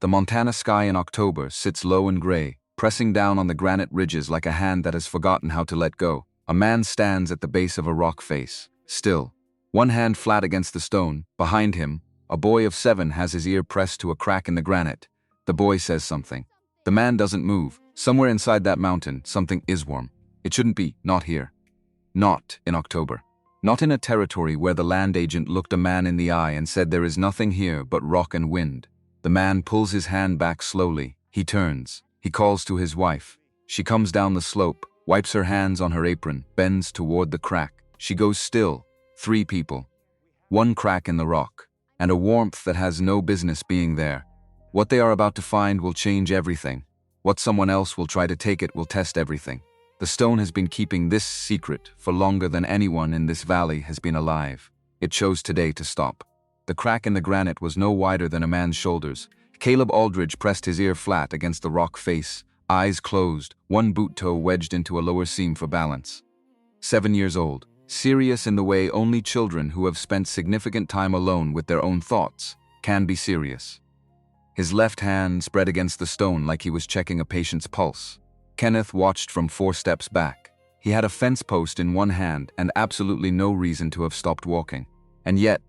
The Montana sky in October sits low and gray, pressing down on the granite ridges like a hand that has forgotten how to let go. A man stands at the base of a rock face, still, one hand flat against the stone. Behind him, a boy of 7 has his ear pressed to a crack in the granite. The boy says something. The man doesn't move. Somewhere inside that mountain, something is warm. It shouldn't be, not here. Not in October. Not in a territory where the land agent looked a man in the eye and said there is nothing here but rock and wind. The man pulls his hand back slowly. He turns. He calls to his wife. She comes down the slope, wipes her hands on her apron, bends toward the crack. She goes still. 3 people. One crack in the rock, and a warmth that has no business being there. What they are about to find will change everything. What someone else will try to take it will test everything. The stone has been keeping this secret for longer than anyone in this valley has been alive. It chose today to stop. The crack in the granite was no wider than a man's shoulders. Caleb Aldrich pressed his ear flat against the rock face, eyes closed, one boot toe wedged into a lower seam for balance. 7 years old, serious in the way only children who have spent significant time alone with their own thoughts can be serious. His left hand spread against the stone like he was checking a patient's pulse. Kenneth watched from 4 steps back. He had a fence post in one hand and absolutely no reason to have stopped walking. And yet,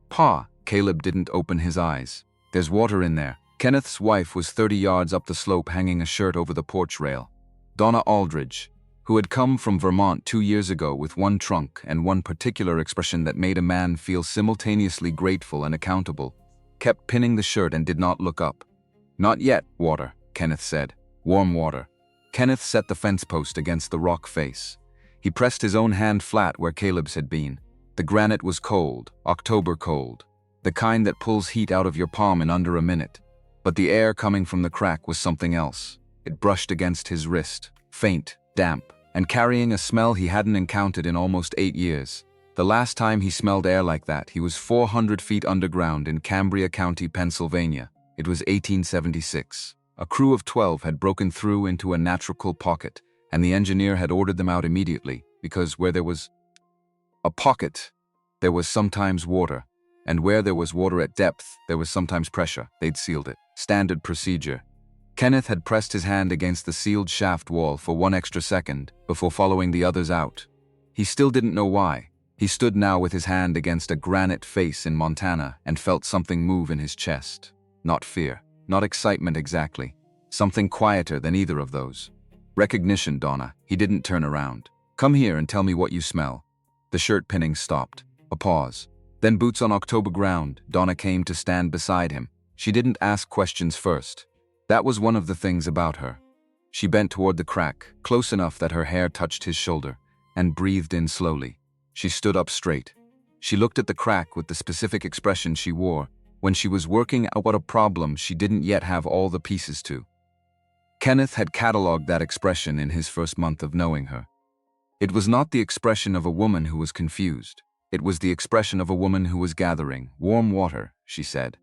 Caleb didn't open his eyes. There's water in there. Kenneth's wife was 30 yards up the slope hanging a shirt over the porch rail. Donna Aldrich, who had come from Vermont 2 years ago with one trunk and one particular expression that made a man feel simultaneously grateful and accountable, kept pinning the shirt and did not look up. "Not yet, water," Kenneth said. "Warm water." Kenneth set the fence post against the rock face. He pressed his own hand flat where Caleb's had been. The granite was cold, October cold, the kind that pulls heat out of your palm in under a minute. But the air coming from the crack was something else. It brushed against his wrist, faint, damp, and carrying a smell he hadn't encountered in almost 8 years. The last time he smelled air like that, he was 400 feet underground in Cambria County, Pennsylvania. It was 1876. A crew of 12 had broken through into a natural pocket, and the engineer had ordered them out immediately, because where there was a pocket, there was sometimes water, and where there was water at depth, there was sometimes pressure. They'd sealed it. Standard procedure. Kenneth had pressed his hand against the sealed shaft wall for 1 extra second before following the others out. He still didn't know why. He stood now with his hand against a granite face in Montana and felt something move in his chest. Not fear. Not excitement exactly. Something quieter than either of those. Recognition, Donna. He didn't turn around. "Come here and tell me what you smell." The shirt pinning stopped. A pause. Then boots on October ground, Donna came to stand beside him. She didn't ask questions first. That was one of the things about her. She bent toward the crack, close enough that her hair touched his shoulder, and breathed in slowly. She stood up straight. She looked at the crack with the specific expression she wore when she was working out what a problem she didn't yet have all the pieces to. Kenneth had cataloged that expression in his first month of knowing her. It was not the expression of a woman who was confused. It was the expression of a woman who was gathering. "Warm water," she said.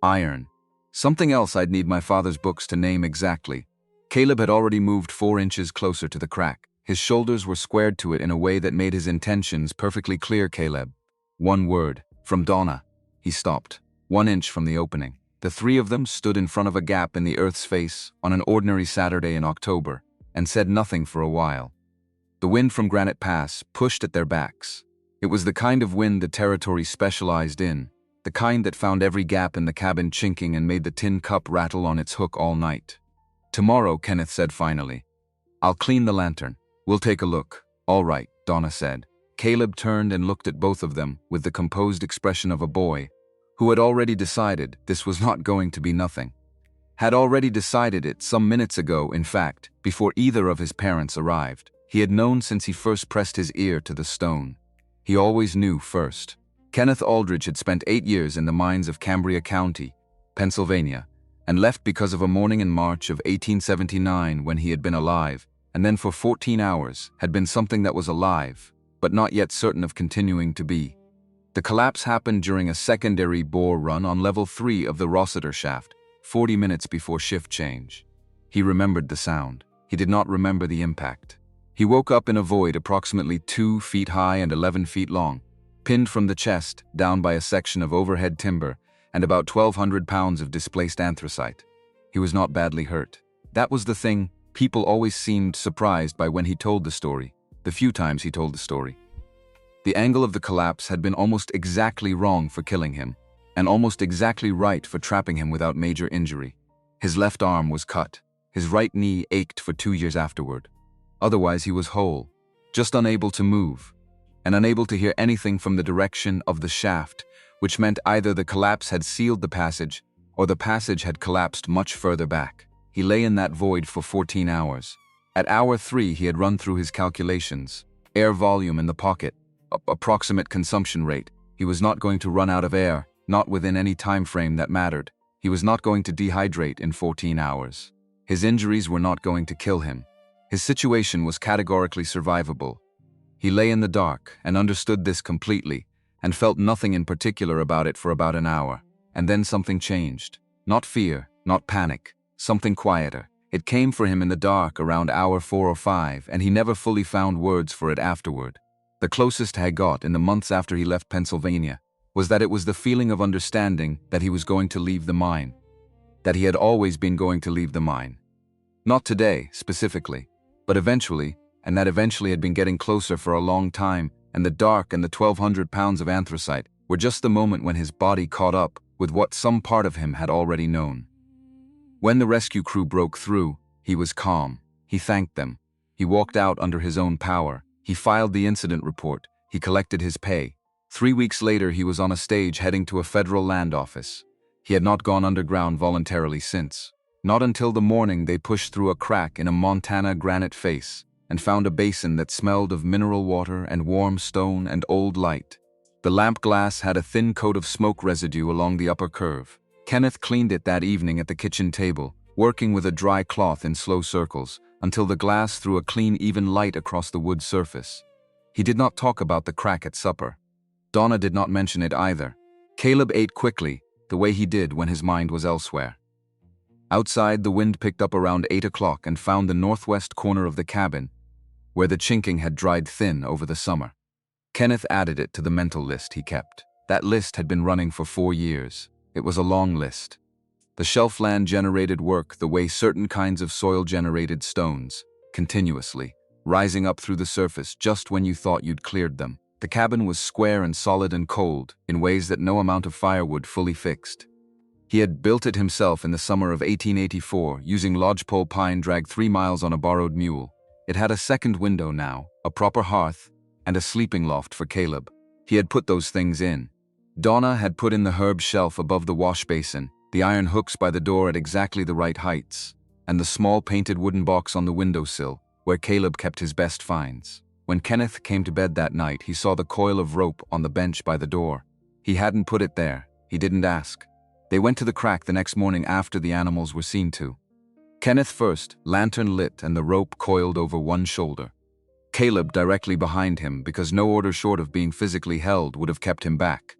"Iron." Something else I'd need my father's books to name exactly. Caleb had already moved 4 inches closer to the crack. His shoulders were squared to it in a way that made his intentions perfectly clear. "Caleb." One word. From Donna. He stopped. 1 inch from the opening. The 3 of them stood in front of a gap in the earth's face on an ordinary Saturday in October and said nothing for a while. The wind from Granite Pass pushed at their backs. It was the kind of wind the territory specialized in, the kind that found every gap in the cabin chinking and made the tin cup rattle on its hook all night. "Tomorrow," Kenneth said finally. "I'll clean the lantern. We'll take a look." "All right," Donna said. Caleb turned and looked at both of them with the composed expression of a boy who had already decided this was not going to be nothing. Had already decided it some minutes ago, in fact, before either of his parents arrived. He had known since he first pressed his ear to the stone. He always knew first. Kenneth Aldrich had spent 8 years in the mines of Cambria County, Pennsylvania, and left because of a morning in March of 1879 when he had been alive, and then for 14 hours had been something that was alive, but not yet certain of continuing to be. The collapse happened during a secondary bore run on level 3 of the Rossiter shaft, 40 minutes before shift change. He remembered the sound. He did not remember the impact. He woke up in a void approximately 2 feet high and 11 feet long, pinned from the chest down by a section of overhead timber and about 1,200 pounds of displaced anthracite. He was not badly hurt. That was the thing. People always seemed surprised by when he told the story, the few times he told the story. The angle of the collapse had been almost exactly wrong for killing him, and almost exactly right for trapping him without major injury. His left arm was cut. His right knee ached for 2 years afterward. Otherwise, he was whole, just unable to move, and unable to hear anything from the direction of the shaft, which meant either the collapse had sealed the passage, or the passage had collapsed much further back. He lay in that void for 14 hours. At hour 3, he had run through his calculations. Air volume in the pocket, approximate consumption rate. He was not going to run out of air, not within any time frame that mattered. He was not going to dehydrate in 14 hours. His injuries were not going to kill him. His situation was categorically survivable. He lay in the dark and understood this completely, and felt nothing in particular about it for about an hour. And then something changed. Not fear, not panic, something quieter. It came for him in the dark around hour 4 or 5, and he never fully found words for it afterward. The closest he got in the months after he left Pennsylvania was that it was the feeling of understanding that he was going to leave the mine. That he had always been going to leave the mine. Not today, specifically, but eventually, and that eventually had been getting closer for a long time, and the dark and the 1,200 pounds of anthracite were just the moment when his body caught up with what some part of him had already known. When the rescue crew broke through, he was calm. He thanked them. He walked out under his own power. He filed the incident report. He collected his pay. 3 weeks later, he was on a stage heading to a federal land office. He had not gone underground voluntarily since. Not until the morning they pushed through a crack in a Montana granite face and found a basin that smelled of mineral water and warm stone and old light. The lamp glass had a thin coat of smoke residue along the upper curve. Kenneth cleaned it that evening at the kitchen table, working with a dry cloth in slow circles, until the glass threw a clean, even light across the wood surface. He did not talk about the crack at supper. Donna did not mention it either. Caleb ate quickly, the way he did when his mind was elsewhere. Outside, the wind picked up around 8 o'clock and found the northwest corner of the cabin, where the chinking had dried thin over the summer. Kenneth added it to the mental list he kept. That list had been running for 4 years. It was a long list. The shelfland generated work the way certain kinds of soil generated stones, continuously, rising up through the surface just when you thought you'd cleared them. The cabin was square and solid and cold, in ways that no amount of firewood fully fixed. He had built it himself in the summer of 1884, using lodgepole pine dragged 3 miles on a borrowed mule. It had a second window now, a proper hearth, and a sleeping loft for Caleb. He had put those things in. Donna had put in the herb shelf above the wash basin, the iron hooks by the door at exactly the right heights, and the small painted wooden box on the windowsill, where Caleb kept his best finds. When Kenneth came to bed that night, he saw the coil of rope on the bench by the door. He hadn't put it there. He didn't ask. They went to the crack the next morning after the animals were seen to. Kenneth first, lantern lit and the rope coiled over one shoulder. Caleb directly behind him, because no order short of being physically held would have kept him back.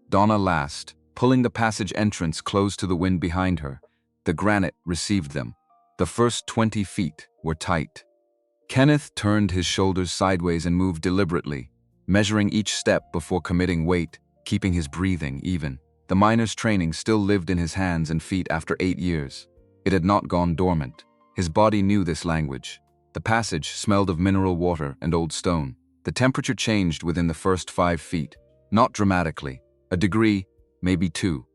Donna last, pulling the passage entrance close to the wind behind her. The granite received them. The first 20 feet were tight. Kenneth turned his shoulders sideways and moved deliberately, measuring each step before committing weight, keeping his breathing even. The miner's training still lived in his hands and feet after 8 years. It had not gone dormant. His body knew this language. The passage smelled of mineral water and old stone. The temperature changed within the first 5 feet. Not dramatically. A degree, maybe 2.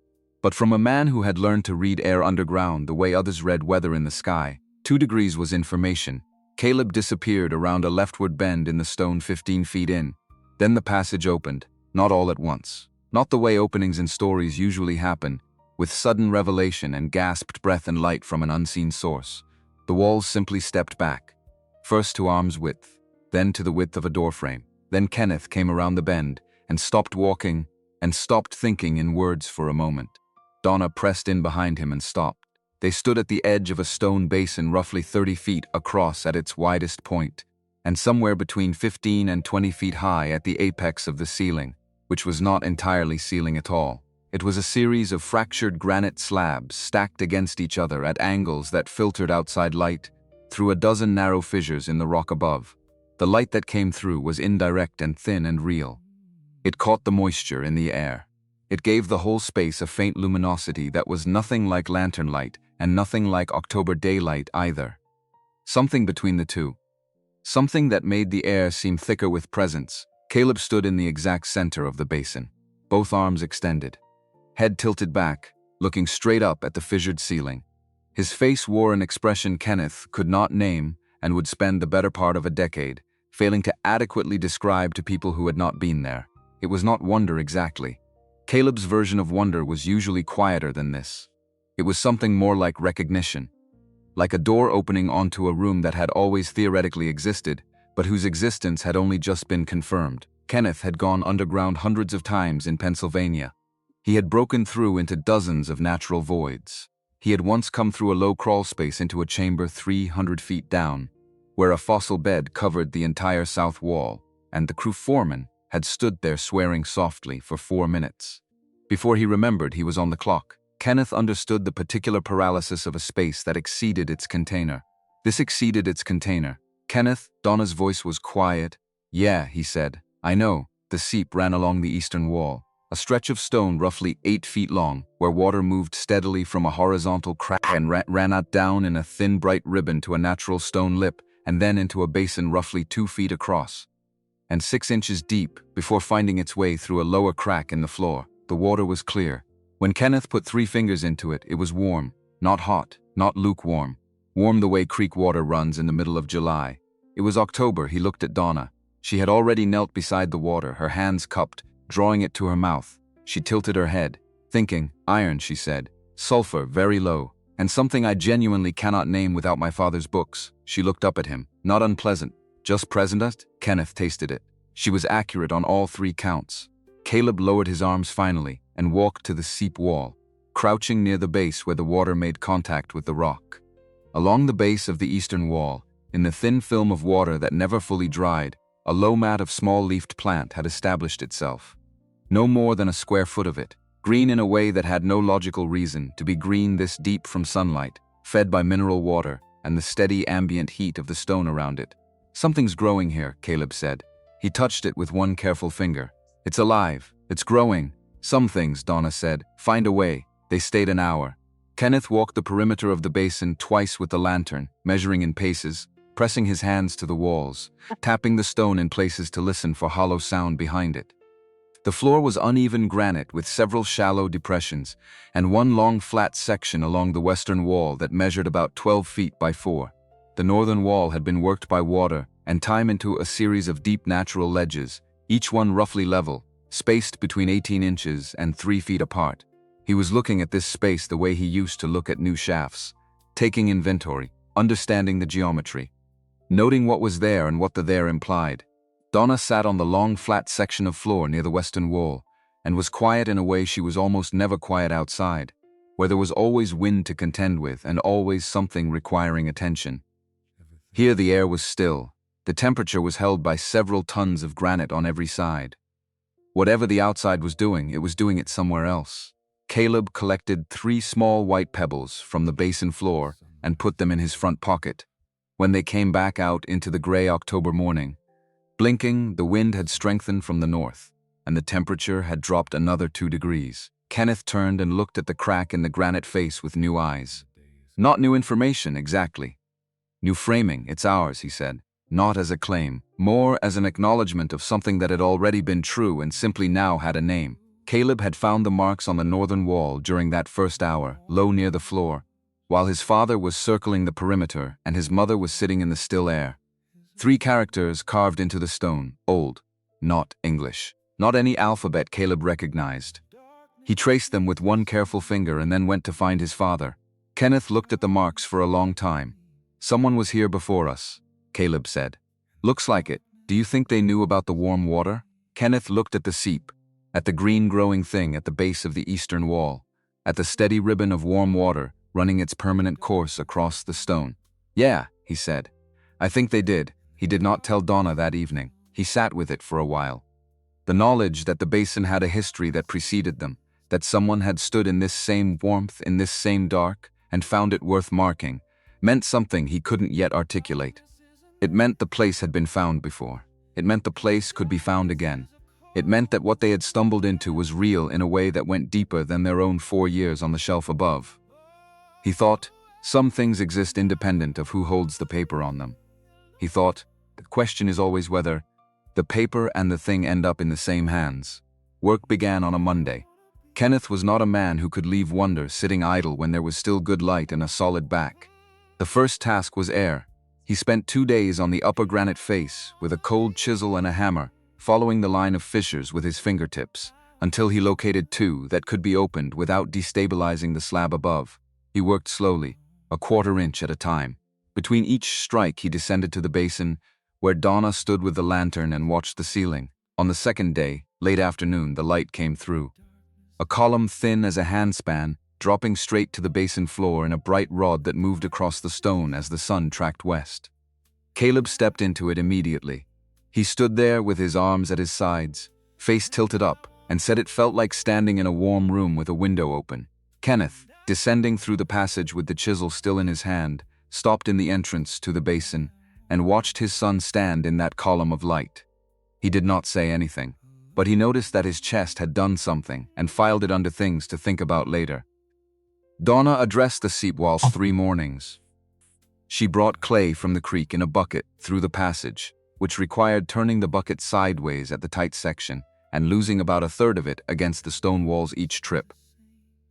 But from a man who had learned to read air underground the way others read weather in the sky, 2 degrees was information. Caleb disappeared around a leftward bend in the stone 15 feet in. Then the passage opened, not all at once. Not the way openings in stories usually happen, with sudden revelation and gasped breath and light from an unseen source. The walls simply stepped back, first to arm's width, then to the width of a doorframe. Then Kenneth came around the bend and stopped walking and stopped thinking in words for a moment. Donna pressed in behind him and stopped. They stood at the edge of a stone basin roughly 30 feet across at its widest point, and somewhere between 15 and 20 feet high at the apex of the ceiling, which was not entirely ceiling at all. It was a series of fractured granite slabs stacked against each other at angles that filtered outside light through a dozen narrow fissures in the rock above. The light that came through was indirect and thin and real. It caught the moisture in the air. It gave the whole space a faint luminosity that was nothing like lantern light and nothing like October daylight either. Something between the two. Something that made the air seem thicker with presence. Caleb stood in the exact center of the basin, both arms extended, head tilted back, looking straight up at the fissured ceiling. His face wore an expression Kenneth could not name and would spend the better part of a decade failing to adequately describe to people who had not been there. It was not wonder exactly. Caleb's version of wonder was usually quieter than this. It was something more like recognition, like a door opening onto a room that had always theoretically existed, but whose existence had only just been confirmed. Kenneth had gone underground hundreds of times in Pennsylvania. He had broken through into dozens of natural voids. He had once come through a low crawl space into a chamber 300 feet down, where a fossil bed covered the entire south wall, and the crew foreman had stood there swearing softly for 4 minutes. Before he remembered, he was on the clock. Kenneth understood the particular paralysis of a space that exceeded its container. This exceeded its container. Kenneth, Donna's voice was quiet. Yeah, he said. I know. The seep ran along the eastern wall, a stretch of stone roughly 8 feet long, where water moved steadily from a horizontal crack and ran out down in a thin bright ribbon to a natural stone lip, and then into a basin roughly 2 feet across, and 6 inches deep before finding its way through a lower crack in the floor. The water was clear. When Kenneth put 3 fingers into it, it was warm, not hot, not lukewarm. Warm the way creek water runs in the middle of July. It was October. He looked at Donna. She had already knelt beside the water, her hands cupped, drawing it to her mouth. She tilted her head, thinking. Iron, she said. Sulfur, very low. And something I genuinely cannot name without my father's books. She looked up at him. Not unpleasant. Just present. Kenneth tasted it. She was accurate on all 3 counts. Caleb lowered his arms finally and walked to the seep wall, crouching near the base where the water made contact with the rock. Along the base of the eastern wall, in the thin film of water that never fully dried, a low mat of small-leafed plant had established itself. No more than a square foot of it, green in a way that had no logical reason to be green this deep from sunlight, fed by mineral water and the steady ambient heat of the stone around it. Something's growing here, Caleb said. He touched it with one careful finger. It's alive. It's growing. Some things, Donna said. Find a way. They stayed an hour. Kenneth walked the perimeter of the basin twice with the lantern, measuring in paces, pressing his hands to the walls, tapping the stone in places to listen for hollow sound behind it. The floor was uneven granite with several shallow depressions, and one long flat section along the western wall that measured about 12 feet by 4. The northern wall had been worked by water and time into a series of deep natural ledges, each one roughly level, spaced between 18 inches and 3 feet apart. He was looking at this space the way he used to look at new shafts, taking inventory, understanding the geometry, noting what was there and what the there implied. Donna sat on the long flat section of floor near the western wall, and was quiet in a way she was almost never quiet outside, where there was always wind to contend with and always something requiring attention. Here the air was still. The temperature was held by several tons of granite on every side. Whatever the outside was doing, it was doing it somewhere else. Caleb collected 3 small white pebbles from the basin floor and put them in his front pocket. When they came back out into the gray October morning, blinking, the wind had strengthened from the north, and the temperature had dropped another 2 degrees. Kenneth turned and looked at the crack in the granite face with new eyes. Not new information, exactly. New framing, it's ours, he said. Not as a claim, more as an acknowledgement of something that had already been true and simply now had a name. Caleb had found the marks on the northern wall during that first hour, low near the floor, while his father was circling the perimeter and his mother was sitting in the still air. 3 characters carved into the stone, old, not English, not any alphabet Caleb recognized. He traced them with one careful finger and then went to find his father. Kenneth looked at the marks for a long time. Someone was here before us, Caleb said. Looks like it. Do you think they knew about the warm water? Kenneth looked at the seep, at the green growing thing at the base of the eastern wall, at the steady ribbon of warm water running its permanent course across the stone. Yeah, he said. I think they did. He did not tell Donna that evening. He sat with it for a while. The knowledge that the basin had a history that preceded them, that someone had stood in this same warmth, in this same dark, and found it worth marking, meant something he couldn't yet articulate. It meant the place had been found before. It meant the place could be found again. It meant that what they had stumbled into was real in a way that went deeper than their own 4 years on the shelf above. He thought, some things exist independent of who holds the paper on them. He thought, the question is always whether the paper and the thing end up in the same hands. Work began on a Monday. Kenneth was not a man who could leave wonder sitting idle when there was still good light and a solid back. The first task was air. He spent 2 days on the upper granite face with a cold chisel and a hammer, following the line of fissures with his fingertips, until he located 2 that could be opened without destabilizing the slab above. He worked slowly, a 1/4 inch at a time. Between each strike he descended to the basin, where Donna stood with the lantern and watched the ceiling. On the second day, late afternoon, the light came through. A column thin as a handspan, dropping straight to the basin floor in a bright rod that moved across the stone as the sun tracked west. Caleb stepped into it immediately. He stood there with his arms at his sides, face tilted up, and said it felt like standing in a warm room with a window open. Kenneth, descending through the passage with the chisel still in his hand, stopped in the entrance to the basin and watched his son stand in that column of light. He did not say anything, but he noticed that his chest had done something and filed it under things to think about later. Donna addressed the Seepwalls 3 mornings. She brought clay from the creek in a bucket through the passage, which required turning the bucket sideways at the tight section and losing about 1/3 of it against the stone walls each trip.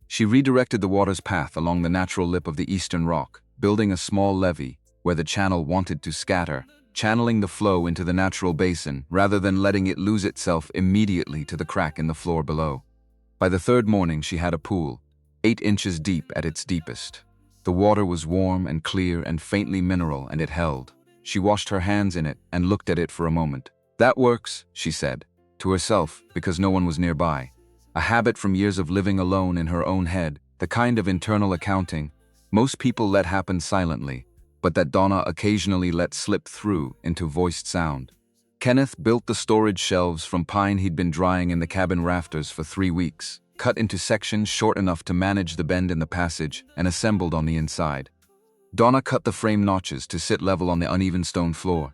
She redirected the water's path along the natural lip of the eastern rock, building a small levee where the channel wanted to scatter, channeling the flow into the natural basin rather than letting it lose itself immediately to the crack in the floor below. By the 3rd morning she had a pool, 8 inches deep at its deepest. The water was warm and clear and faintly mineral, and it held. She washed her hands in it and looked at it for a moment. "That works," she said, to herself because no one was nearby. A habit from years of living alone in her own head, the kind of internal accounting most people let happen silently, but that Donna occasionally let slip through into voiced sound. Kenneth built the storage shelves from pine he'd been drying in the cabin rafters for 3 weeks, cut into sections short enough to manage the bend in the passage, and assembled on the inside. Donna cut the frame notches to sit level on the uneven stone floor.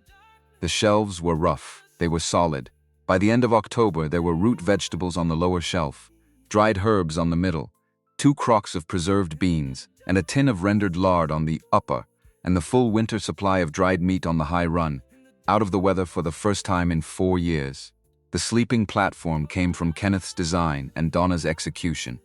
The shelves were rough, they were solid. By the end of October, there were root vegetables on the lower shelf, dried herbs on the middle, 2 crocks of preserved beans, and a tin of rendered lard on the upper, and the full winter supply of dried meat on the high run, out of the weather for the first time in 4 years. The sleeping platform came from Kenneth's design and Donna's execution,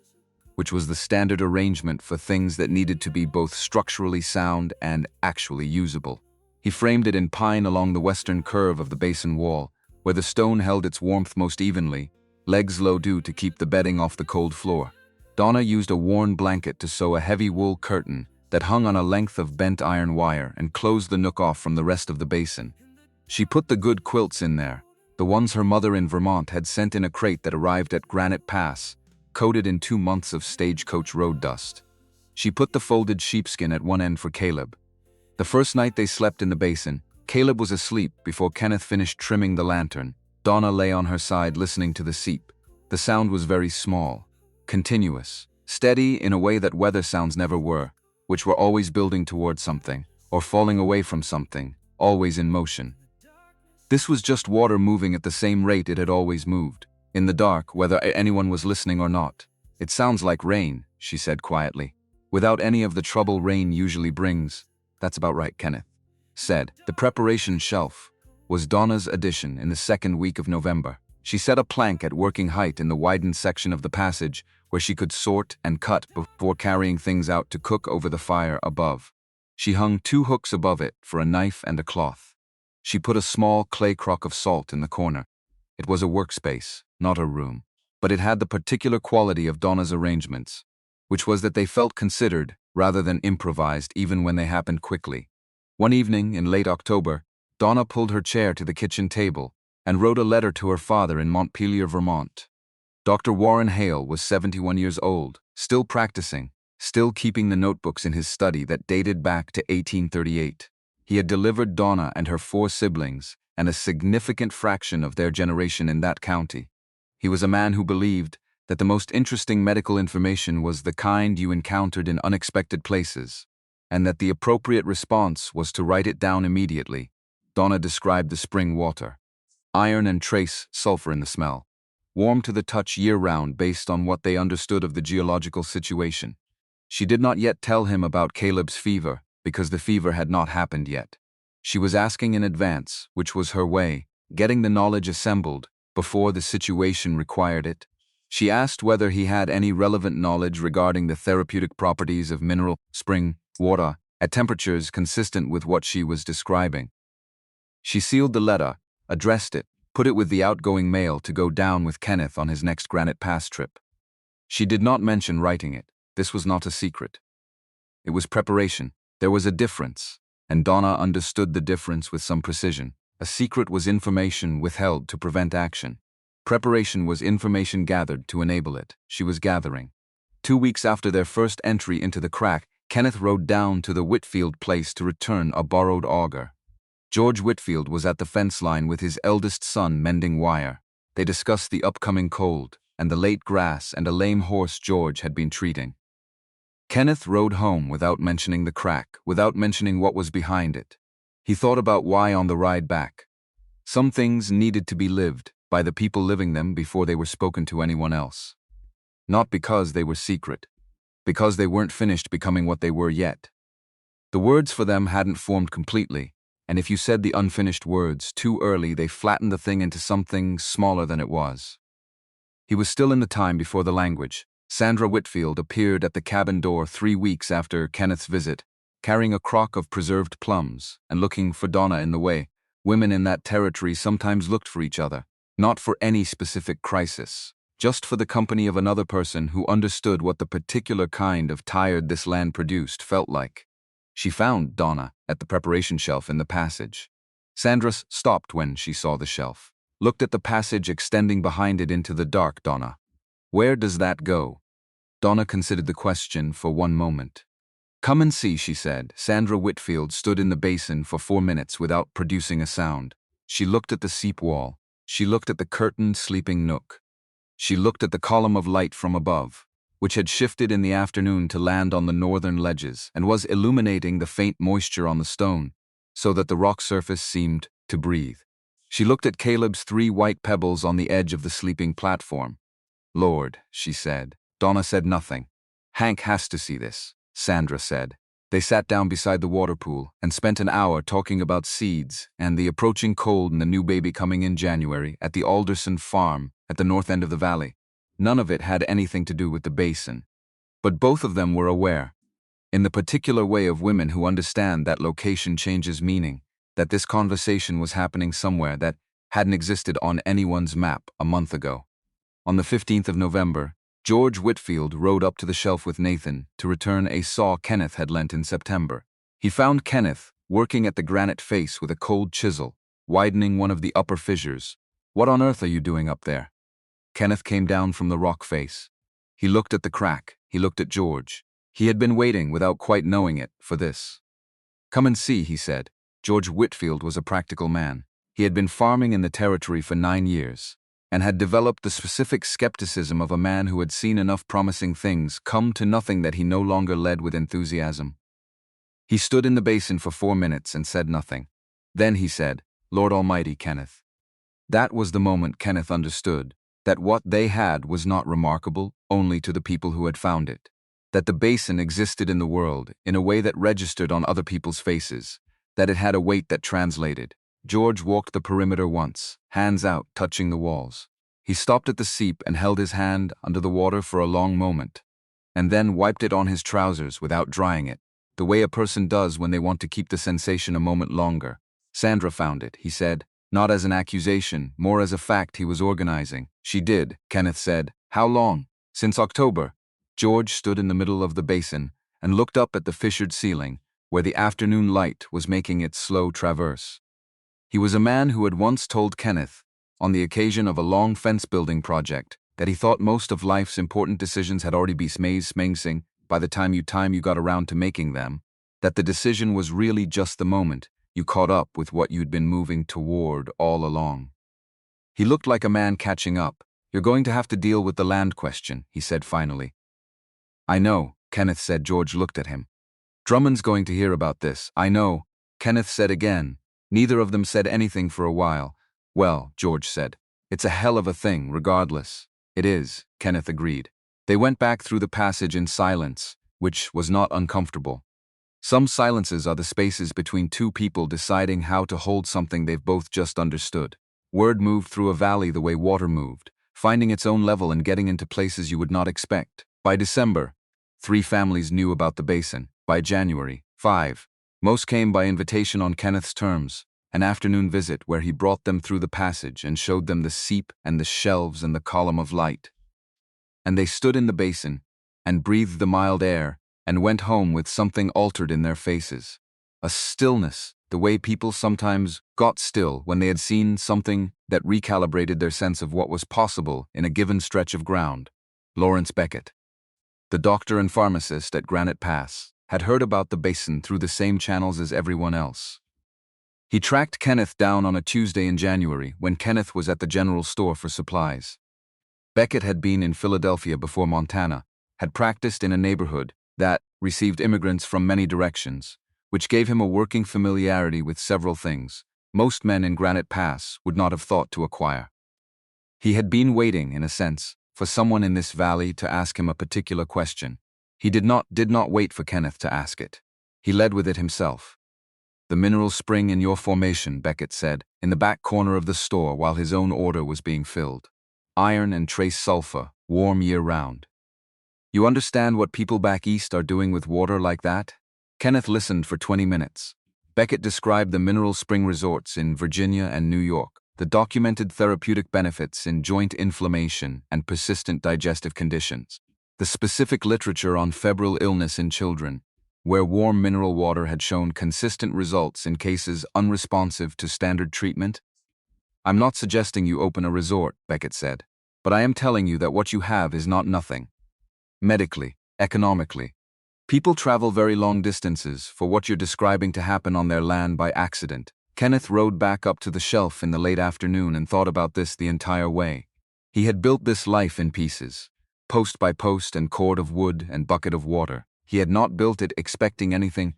which was the standard arrangement for things that needed to be both structurally sound and actually usable. He framed it in pine along the western curve of the basin wall, where the stone held its warmth most evenly, legs low due to keep the bedding off the cold floor. Donna used a worn blanket to sew a heavy wool curtain that hung on a length of bent iron wire and closed the nook off from the rest of the basin. She put the good quilts in there, the ones her mother in Vermont had sent in a crate that arrived at Granite Pass, coated in 2 months of stagecoach road dust. She put the folded sheepskin at one end for Caleb. The first night they slept in the basin, Caleb was asleep before Kenneth finished trimming the lantern. Donna lay on her side listening to the seep. The sound was very small, continuous, steady in a way that weather sounds never were, which were always building towards something, or falling away from something, always in motion. This was just water moving at the same rate it had always moved, in the dark, whether anyone was listening or not. "It sounds like rain," she said quietly, "without any of the trouble rain usually brings." "That's about right," Kenneth said. The preparation shelf was Donna's addition in the 2nd week of November. She set a plank at working height in the widened section of the passage where she could sort and cut before carrying things out to cook over the fire above. She hung 2 hooks above it for a knife and a cloth. She put a small clay crock of salt in the corner. It was a workspace, not a room, but it had the particular quality of Donna's arrangements, which was that they felt considered rather than improvised even when they happened quickly. One evening in late October, Donna pulled her chair to the kitchen table and wrote a letter to her father in Montpelier, Vermont. Dr. Warren Hale was 71 years old, still practicing, still keeping the notebooks in his study that dated back to 1838. He had delivered Donna and her 4 siblings and a significant fraction of their generation in that county. He was a man who believed that the most interesting medical information was the kind you encountered in unexpected places, and that the appropriate response was to write it down immediately. Donna described the spring water. Iron and trace sulfur in the smell. Warm to the touch year-round based on what they understood of the geological situation. She did not yet tell him about Caleb's fever, because the fever had not happened yet. She was asking in advance, which was her way, getting the knowledge assembled, before the situation required it. She asked whether he had any relevant knowledge regarding the therapeutic properties of mineral spring water at temperatures consistent with what she was describing. She sealed the letter, addressed it, put it with the outgoing mail to go down with Kenneth on his next Granite Pass trip. She did not mention writing it. This was not a secret. It was preparation. There was a difference, and Donna understood the difference with some precision. A secret was information withheld to prevent action. Preparation was information gathered to enable it. She was gathering. 2 weeks after their first entry into the crack, Kenneth rode down to the Whitfield place to return a borrowed auger. George Whitfield was at the fence line with his eldest son mending wire. They discussed the upcoming cold and the late grass and a lame horse George had been treating. Kenneth rode home without mentioning the crack, without mentioning what was behind it. He thought about why on the ride back. Some things needed to be lived by the people living them before they were spoken to anyone else. Not because they were secret, because they weren't finished becoming what they were yet. The words for them hadn't formed completely, and if you said the unfinished words too early, they flattened the thing into something smaller than it was. He was still in the time before the language. Sandra Whitfield appeared at the cabin door 3 weeks after Kenneth's visit, carrying a crock of preserved plums and looking for Donna in the way. Women in that territory sometimes looked for each other, not for any specific crisis, just for the company of another person who understood what the particular kind of tired this land produced felt like. She found Donna at the preparation shelf in the passage. Sandra stopped when she saw the shelf, looked at the passage extending behind it into the dark. Donna, where does that go? Donna considered the question for one moment. Come and see, she said. Sandra Whitfield stood in the basin for 4 minutes without producing a sound. She looked at the seep wall. She looked at the curtained sleeping nook. She looked at the column of light from above, which had shifted in the afternoon to land on the northern ledges and was illuminating the faint moisture on the stone, so that the rock surface seemed to breathe. She looked at Caleb's 3 white pebbles on the edge of the sleeping platform. Lord, she said. Donna said nothing. Hank has to see this, Sandra said. They sat down beside the water pool and spent an hour talking about seeds and the approaching cold and the new baby coming in January at the Alderson farm at the north end of the valley. None of it had anything to do with the basin. But both of them were aware, in the particular way of women who understand that location changes meaning, that this conversation was happening somewhere that hadn't existed on anyone's map a month ago. On the 15th of November, George Whitfield rode up to the shelf with Nathan to return a saw Kenneth had lent in September. He found Kenneth working at the granite face with a cold chisel, widening one of the upper fissures. What on earth are you doing up there? Kenneth came down from the rock face. He looked at the crack. He looked at George. He had been waiting, without quite knowing it, for this. Come and see, he said. George Whitfield was a practical man. He had been farming in the territory for 9 years, and had developed the specific skepticism of a man who had seen enough promising things come to nothing that he no longer led with enthusiasm. He stood in the basin for 4 minutes and said nothing. Then he said, Lord Almighty, Kenneth. That was the moment Kenneth understood that what they had was not remarkable only to the people who had found it, that the basin existed in the world in a way that registered on other people's faces, that it had a weight that translated. George walked the perimeter once, hands out, touching the walls. He stopped at the seep and held his hand under the water for a long moment, and then wiped it on his trousers without drying it, the way a person does when they want to keep the sensation a moment longer. Sandra found it, he said, not as an accusation, more as a fact he was organizing. She did, Kenneth said. How long? Since October. George stood in the middle of the basin and looked up at the fissured ceiling, where the afternoon light was making its slow traverse. He was a man who had once told Kenneth, on the occasion of a long fence-building project, that he thought most of life's important decisions had already been made by the time you got around to making them, that the decision was really just the moment you caught up with what you'd been moving toward all along. He looked like a man catching up. You're going to have to deal with the land question, he said finally. I know, Kenneth said. George looked at him. Drummond's going to hear about this. I know, Kenneth said again. Neither of them said anything for a while. Well, George said, it's a hell of a thing, regardless. It is, Kenneth agreed. They went back through the passage in silence, which was not uncomfortable. Some silences are the spaces between two people deciding how to hold something they've both just understood. Word moved through a valley the way water moved, finding its own level and getting into places you would not expect. By December, 3 families knew about the basin. By January, 5. Most came by invitation on Kenneth's terms, an afternoon visit where he brought them through the passage and showed them the seep and the shelves and the column of light. And they stood in the basin and breathed the mild air and went home with something altered in their faces. A stillness, the way people sometimes got still when they had seen something that recalibrated their sense of what was possible in a given stretch of ground. Lawrence Beckett, the doctor and pharmacist at Granite Pass, had heard about the basin through the same channels as everyone else. He tracked Kenneth down on a Tuesday in January when Kenneth was at the general store for supplies. Beckett had been in Philadelphia before Montana, had practiced in a neighborhood that received immigrants from many directions, which gave him a working familiarity with several things most men in Granite Pass would not have thought to acquire. He had been waiting, in a sense, for someone in this valley to ask him a particular question. He did not wait for Kenneth to ask it. He led with it himself. "The mineral spring in your formation," Beckett said, in the back corner of the store while his own order was being filled. "Iron and trace sulfur, warm year-round. You understand what people back east are doing with water like that?" Kenneth listened for 20 minutes. Beckett described the mineral spring resorts in Virginia and New York, the documented therapeutic benefits in joint inflammation and persistent digestive conditions, the specific literature on febrile illness in children, where warm mineral water had shown consistent results in cases unresponsive to standard treatment. "I'm not suggesting you open a resort," Beckett said, "but I am telling you that what you have is not nothing. Medically, economically. People travel very long distances for what you're describing to happen on their land by accident." Kenneth rode back up to the shelf in the late afternoon and thought about this the entire way. He had built this life in pieces, post by post and cord of wood and bucket of water. He had not built it expecting anything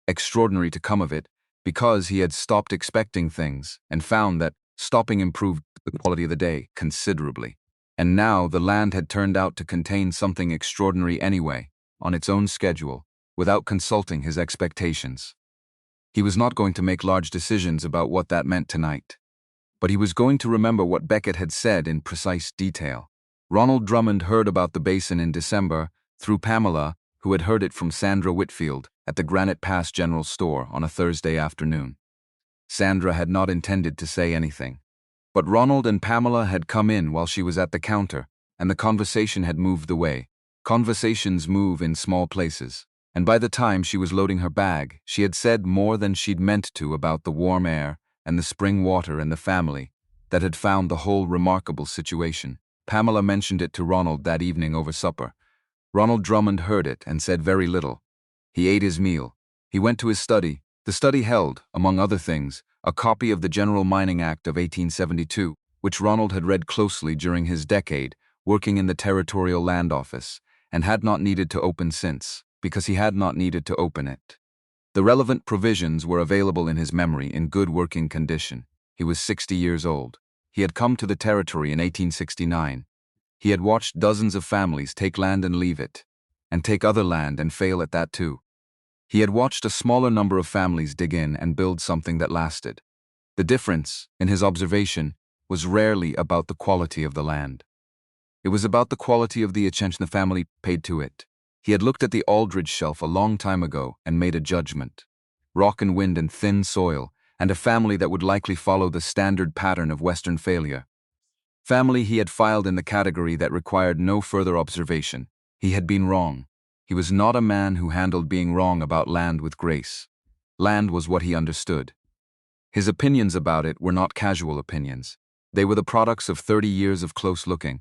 extraordinary to come of it, because he had stopped expecting things and found that stopping improved the quality of the day considerably. And now the land had turned out to contain something extraordinary anyway, on its own schedule, without consulting his expectations. He was not going to make large decisions about what that meant tonight. But he was going to remember what Beckett had said in precise detail. Ronald Drummond heard about the basin in December through Pamela, who had heard it from Sandra Whitfield at the Granite Pass General Store on a Thursday afternoon. Sandra had not intended to say anything. But Ronald and Pamela had come in while she was at the counter, and the conversation had moved away. Conversations move in small places, and by the time she was loading her bag, she had said more than she'd meant to about the warm air and the spring water and the family that had found the whole remarkable situation. Pamela mentioned it to Ronald that evening over supper. Ronald Drummond heard it and said very little. He ate his meal. He went to his study. The study held, among other things, a copy of the General Mining Act of 1872, which Ronald had read closely during his decade working in the Territorial Land Office, and had not needed to open since, because he had not needed to open it. The relevant provisions were available in his memory in good working condition. He was 60 years old. He had come to the territory in 1869. He had watched dozens of families take land and leave it, and take other land and fail at that too. He had watched a smaller number of families dig in and build something that lasted. The difference, in his observation, was rarely about the quality of the land. It was about the quality of the attention the family paid to it. He had looked at the Aldrich shelf a long time ago and made a judgment. Rock and wind and thin soil, and a family that would likely follow the standard pattern of Western failure. Family he had filed in the category that required no further observation. He had been wrong. He was not a man who handled being wrong about land with grace. Land was what he understood. His opinions about it were not casual opinions. They were the products of 30 years of close looking,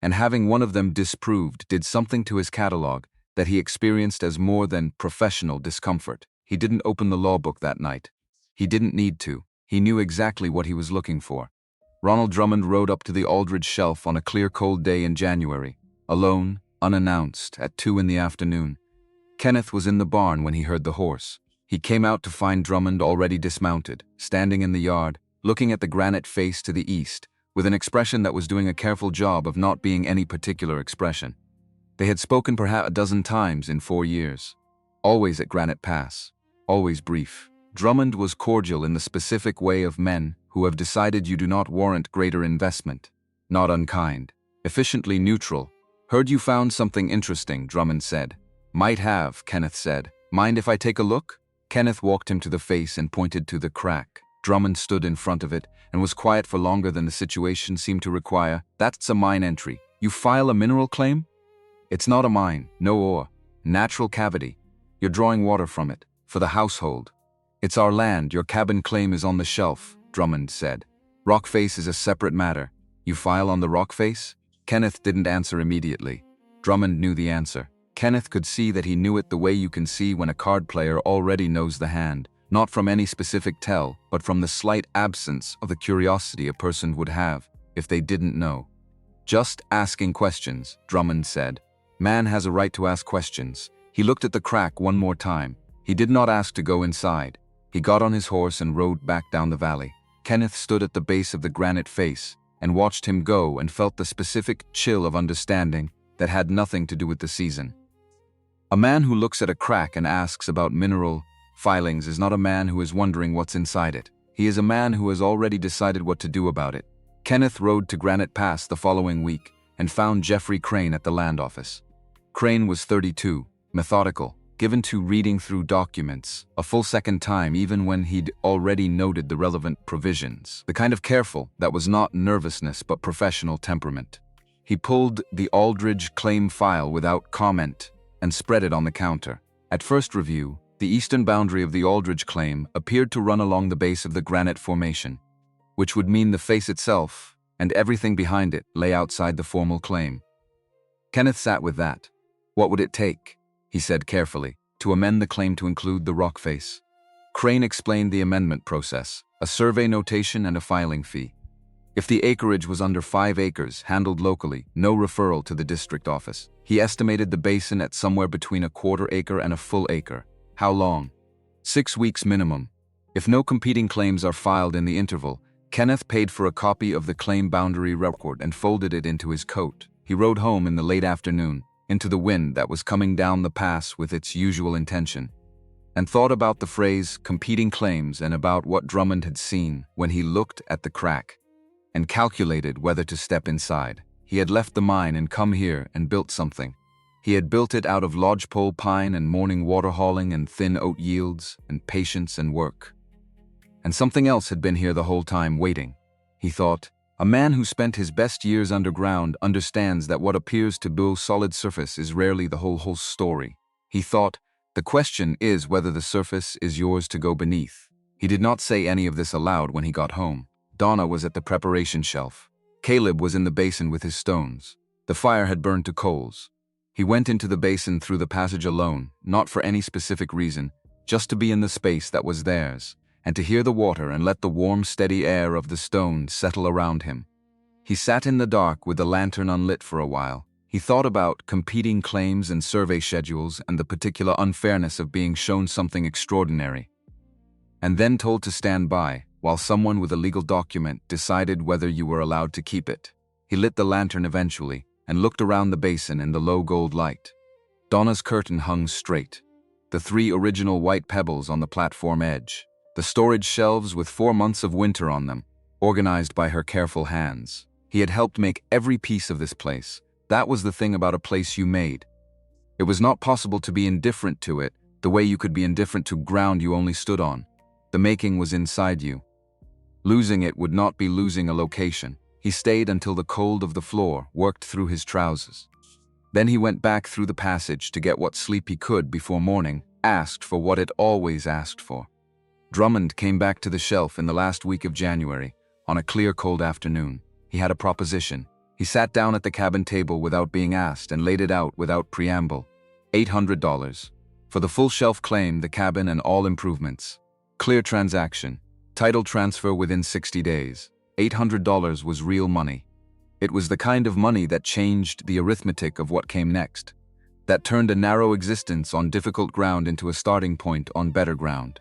and having one of them disproved did something to his catalog that he experienced as more than professional discomfort. He didn't open the law book that night. He didn't need to. He knew exactly what he was looking for. Ronald Drummond rode up to the Aldrich shelf on a clear cold day in January, alone, unannounced, at 2 in the afternoon. Kenneth was in the barn when he heard the horse. He came out to find Drummond already dismounted, standing in the yard, looking at the granite face to the east, with an expression that was doing a careful job of not being any particular expression. They had spoken perhaps a dozen times in 4 years. Always at Granite Pass. Always brief. Drummond was cordial in the specific way of men who have decided you do not warrant greater investment. Not unkind. Efficiently neutral. Heard you found something interesting, Drummond said. Might have, Kenneth said. Mind if I take a look? Kenneth walked him to the face and pointed to the crack. Drummond stood in front of it and was quiet for longer than the situation seemed to require. That's a mine entry. You file a mineral claim? It's not a mine, no ore. Natural cavity. You're drawing water from it, for the household. It's our land, your cabin claim is on the shelf, Drummond said. Rock face is a separate matter. You file on the rock face? Kenneth didn't answer immediately. Drummond knew the answer. Kenneth could see that he knew it the way you can see when a card player already knows the hand, not from any specific tell, but from the slight absence of the curiosity a person would have if they didn't know. Just asking questions, Drummond said. Man has a right to ask questions. He looked at the crack one more time. He did not ask to go inside. He got on his horse and rode back down the valley. Kenneth stood at the base of the granite face and watched him go and felt the specific chill of understanding that had nothing to do with the season. A man who looks at a crack and asks about mineral filings is not a man who is wondering what's inside it. He is a man who has already decided what to do about it. Kenneth rode to Granite Pass the following week and found Jeffrey Crane at the land office. Crane was 32, methodical, given to reading through documents a full second time even when he'd already noted the relevant provisions. The kind of careful that was not nervousness but professional temperament. He pulled the Aldrich claim file without comment and spread it on the counter. At first review, the eastern boundary of the Aldrich claim appeared to run along the base of the granite formation, which would mean the face itself and everything behind it lay outside the formal claim. Kenneth sat with that. What would it take, he said carefully, to amend the claim to include the rock face? Crane explained the amendment process, a survey notation and a filing fee. If the acreage was under 5 acres, handled locally, no referral to the district office. He estimated the basin at somewhere between a 1/4 acre and a full acre. How long? 6 weeks minimum. If no competing claims are filed in the interval, Kenneth paid for a copy of the claim boundary record and folded it into his coat. He rode home in the late afternoon, into the wind that was coming down the pass with its usual intention, and thought about the phrase competing claims and about what Drummond had seen when he looked at the crack, and calculated whether to step inside. He had left the mine and come here and built something. He had built it out of lodgepole pine and morning water hauling and thin oat yields and patience and work. And something else had been here the whole time waiting. He thought, a man who spent his best years underground understands that what appears to build solid surface is rarely the whole story. He thought, the question is whether the surface is yours to go beneath. He did not say any of this aloud when he got home. Donna was at the preparation shelf. Caleb was in the basin with his stones. The fire had burned to coals. He went into the basin through the passage alone, not for any specific reason, just to be in the space that was theirs, and to hear the water and let the warm, steady air of the stone settle around him. He sat in the dark with the lantern unlit for a while. He thought about competing claims and survey schedules and the particular unfairness of being shown something extraordinary, and then told to stand by, while someone with a legal document decided whether you were allowed to keep it. He lit the lantern eventually and looked around the basin in the low gold light. Donna's curtain hung straight. The 3 original white pebbles on the platform edge. The storage shelves with 4 months of winter on them, organized by her careful hands. He had helped make every piece of this place. That was the thing about a place you made. It was not possible to be indifferent to it the way you could be indifferent to ground you only stood on. The making was inside you. Losing it would not be losing a location. He stayed until the cold of the floor worked through his trousers. Then he went back through the passage to get what sleep he could before morning, asked for what it always asked for. Drummond came back to the shelf in the last week of January, on a clear cold afternoon. He had a proposition. He sat down at the cabin table without being asked and laid it out without preamble. $800. For the full shelf claim, the cabin and all improvements. Clear transaction. Title transfer within 60 days. $800 was real money. It was the kind of money that changed the arithmetic of what came next, that turned a narrow existence on difficult ground into a starting point on better ground.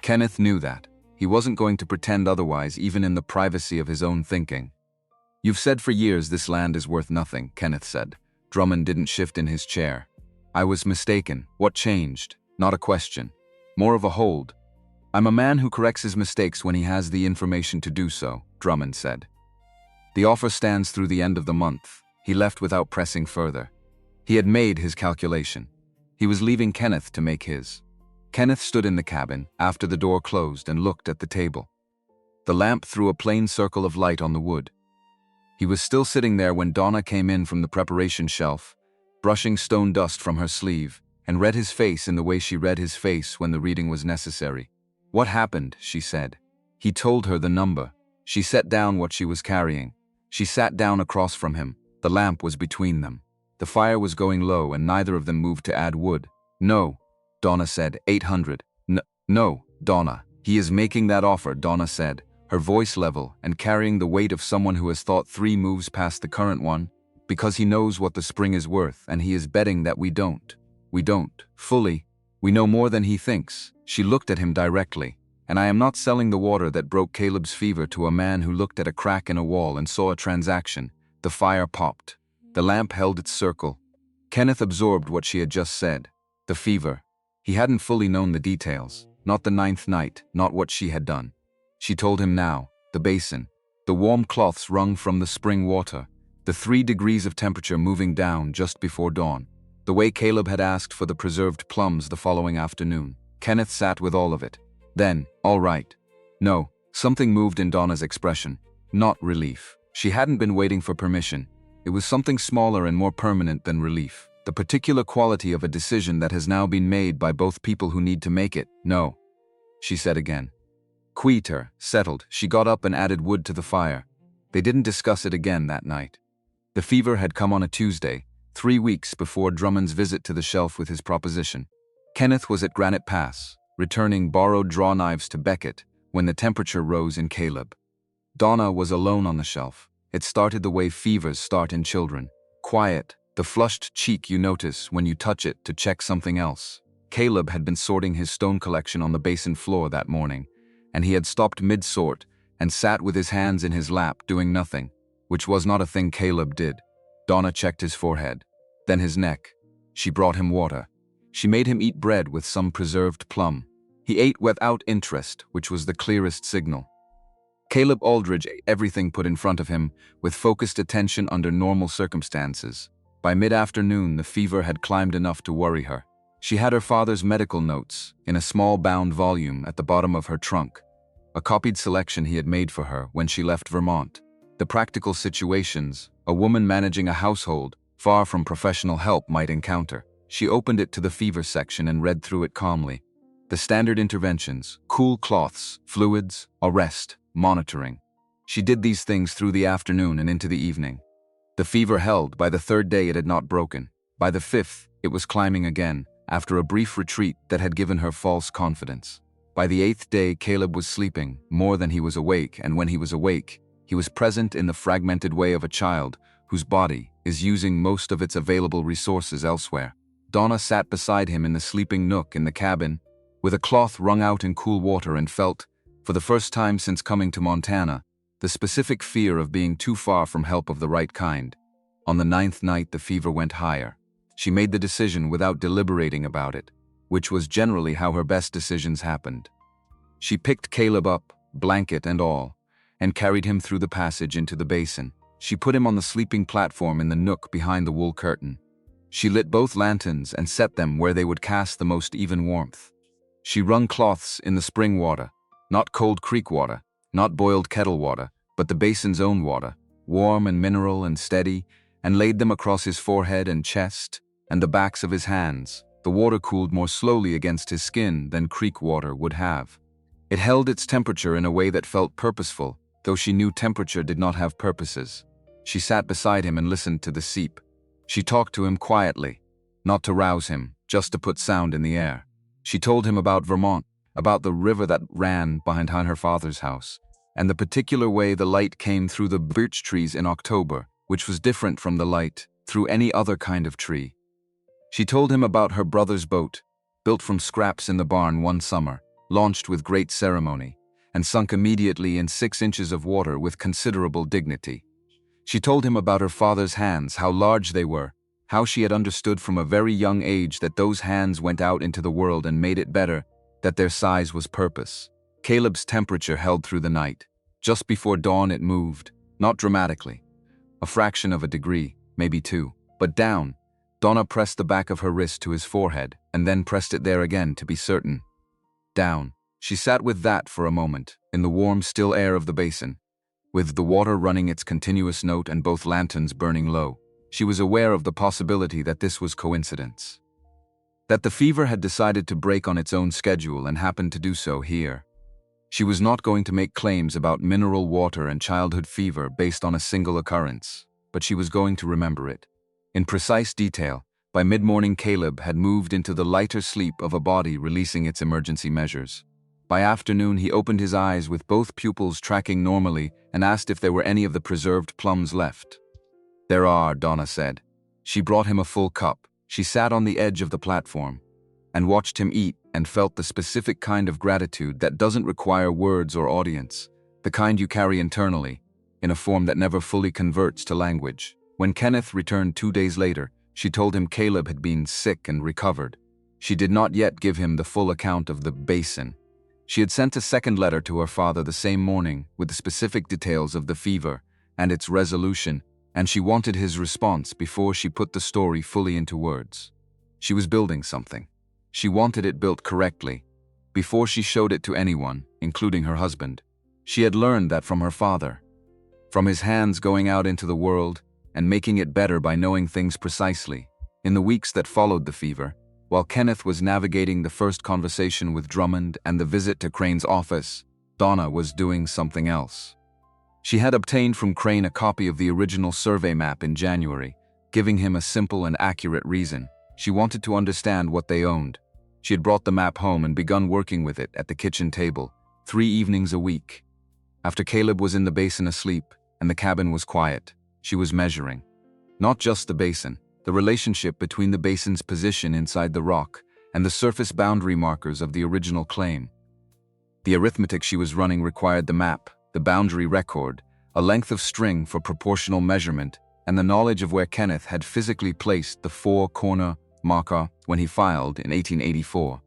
Kenneth knew that. He wasn't going to pretend otherwise even in the privacy of his own thinking. You've said for years this land is worth nothing, Kenneth said. Drummond didn't shift in his chair. I was mistaken. What changed? Not a question. More of a hold. I'm a man who corrects his mistakes when he has the information to do so, Drummond said. The offer stands through the end of the month. He left without pressing further. He had made his calculation. He was leaving Kenneth to make his. Kenneth stood in the cabin after the door closed and looked at the table. The lamp threw a plain circle of light on the wood. He was still sitting there when Donna came in from the preparation shelf, brushing stone dust from her sleeve, and read his face in the way she read his face when the reading was necessary. "What happened?" she said. He told her the number. She set down what she was carrying. She sat down across from him. The lamp was between them. The fire was going low and neither of them moved to add wood. "No," Donna said. 800. No, Donna. He is making that offer, Donna said, her voice level and carrying the weight of someone who has thought 3 moves past the current one, because he knows what the spring is worth and he is betting that we don't. We don't. Fully. We know more than he thinks. She looked at him directly. And I am not selling the water that broke Caleb's fever to a man who looked at a crack in a wall and saw a transaction. The fire popped. The lamp held its circle. Kenneth absorbed what she had just said. The fever. He hadn't fully known the details. Not the 9th night, not what she had done. She told him now. The basin. The warm cloths wrung from the spring water. The 3 degrees of temperature moving down just before dawn. The way Caleb had asked for the preserved plums the following afternoon. Kenneth sat with all of it. Then, all right. No, something moved in Donna's expression. Not relief. She hadn't been waiting for permission. It was something smaller and more permanent than relief. The particular quality of a decision that has now been made by both people who need to make it. No, she said again. Quieter, settled, she got up and added wood to the fire. They didn't discuss it again that night. The fever had come on a Tuesday, 3 weeks before Drummond's visit to the shelf with his proposition. Kenneth was at Granite Pass, returning borrowed draw knives to Beckett when the temperature rose in Caleb. Donna was alone on the shelf. It started the way fevers start in children. Quiet, the flushed cheek you notice when you touch it to check something else. Caleb had been sorting his stone collection on the basin floor that morning, and he had stopped mid-sort and sat with his hands in his lap doing nothing, which was not a thing Caleb did. Donna checked his forehead, then his neck. She brought him water. She made him eat bread with some preserved plum. He ate without interest, which was the clearest signal. Caleb Aldrich ate everything put in front of him with focused attention under normal circumstances. By mid-afternoon, the fever had climbed enough to worry her. She had her father's medical notes in a small bound volume at the bottom of her trunk, a copied selection he had made for her when she left Vermont. The practical situations a woman managing a household far from professional help might encounter. She opened it to the fever section and read through it calmly. The standard interventions, cool cloths, fluids, a rest, monitoring. She did these things through the afternoon and into the evening. The fever held. By the 3rd day it had not broken. By the 5th, it was climbing again, after a brief retreat that had given her false confidence. By the 8th day, Caleb was sleeping more than he was awake, and when he was awake, he was present in the fragmented way of a child whose body is using most of its available resources elsewhere. Donna sat beside him in the sleeping nook in the cabin, with a cloth wrung out in cool water, and felt, for the first time since coming to Montana, the specific fear of being too far from help of the right kind. On the 9th night, the fever went higher. She made the decision without deliberating about it, which was generally how her best decisions happened. She picked Caleb up, blanket and all, and carried him through the passage into the basin. She put him on the sleeping platform in the nook behind the wool curtain. She lit both lanterns and set them where they would cast the most even warmth. She wrung cloths in the spring water, not cold creek water, not boiled kettle water, but the basin's own water, warm and mineral and steady, and laid them across his forehead and chest and the backs of his hands. The water cooled more slowly against his skin than creek water would have. It held its temperature in a way that felt purposeful, though she knew temperature did not have purposes. She sat beside him and listened to the seep. She talked to him quietly, not to rouse him, just to put sound in the air. She told him about Vermont, about the river that ran behind her father's house, and the particular way the light came through the birch trees in October, which was different from the light through any other kind of tree. She told him about her brother's boat, built from scraps in the barn one summer, launched with great ceremony, and sunk immediately in 6 inches of water with considerable dignity. She told him about her father's hands, how large they were, how she had understood from a very young age that those hands went out into the world and made it better, that their size was purpose. Caleb's temperature held through the night. Just before dawn it moved, not dramatically. A fraction of a degree, maybe 2, but down. Donna pressed the back of her wrist to his forehead, and then pressed it there again to be certain. Down. She sat with that for a moment, in the warm, still air of the basin, with the water running its continuous note and both lanterns burning low. She was aware of the possibility that this was coincidence. That the fever had decided to break on its own schedule and happened to do so here. She was not going to make claims about mineral water and childhood fever based on a single occurrence, but she was going to remember it. In precise detail, by mid-morning Caleb had moved into the lighter sleep of a body releasing its emergency measures. By afternoon he opened his eyes with both pupils tracking normally and asked if there were any of the preserved plums left. "There are," Donna said. She brought him a full cup. She sat on the edge of the platform and watched him eat and felt the specific kind of gratitude that doesn't require words or audience, the kind you carry internally, in a form that never fully converts to language. When Kenneth returned 2 days later, she told him Caleb had been sick and recovered. She did not yet give him the full account of the basin. She had sent a second letter to her father the same morning with the specific details of the fever and its resolution, and she wanted his response before she put the story fully into words. She was building something. She wanted it built correctly, before she showed it to anyone, including her husband. She had learned that from her father, from his hands going out into the world and making it better by knowing things precisely. In the weeks that followed the fever, while Kenneth was navigating the first conversation with Drummond and the visit to Crane's office, Donna was doing something else. She had obtained from Crane a copy of the original survey map in January, giving him a simple and accurate reason. She wanted to understand what they owned. She had brought the map home and begun working with it at the kitchen table, 3 evenings a week. After Caleb was in the basin asleep and the cabin was quiet, she was measuring. Not just the basin, the relationship between the basin's position inside the rock and the surface boundary markers of the original claim. The arithmetic she was running required the map, the boundary record, a length of string for proportional measurement, and the knowledge of where Kenneth had physically placed the 4-corner marker when he filed in 1884.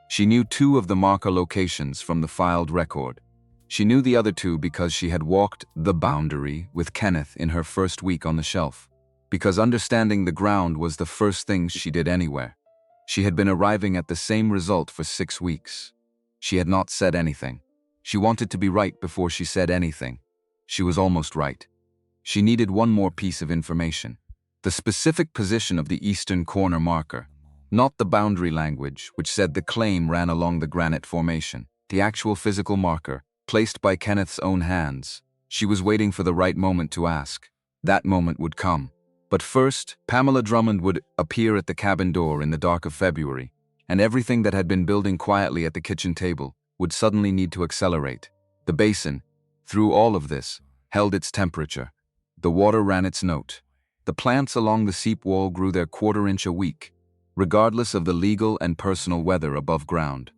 She knew 2 of the marker locations from the filed record. She knew the other 2 because she had walked the boundary with Kenneth in her first week on the shelf. Because understanding the ground was the first thing she did anywhere. She had been arriving at the same result for 6 weeks. She had not said anything. She wanted to be right before she said anything. She was almost right. She needed one more piece of information. The specific position of the eastern corner marker, not the boundary language, which said the claim ran along the granite formation. The actual physical marker, placed by Kenneth's own hands. She was waiting for the right moment to ask. That moment would come. But first, Pamela Drummond would appear at the cabin door in the dark of February, and everything that had been building quietly at the kitchen table would suddenly need to accelerate. The basin, through all of this, held its temperature. The water ran its note. The plants along the seep wall grew their 1/4 inch a week, regardless of the legal and personal weather above ground.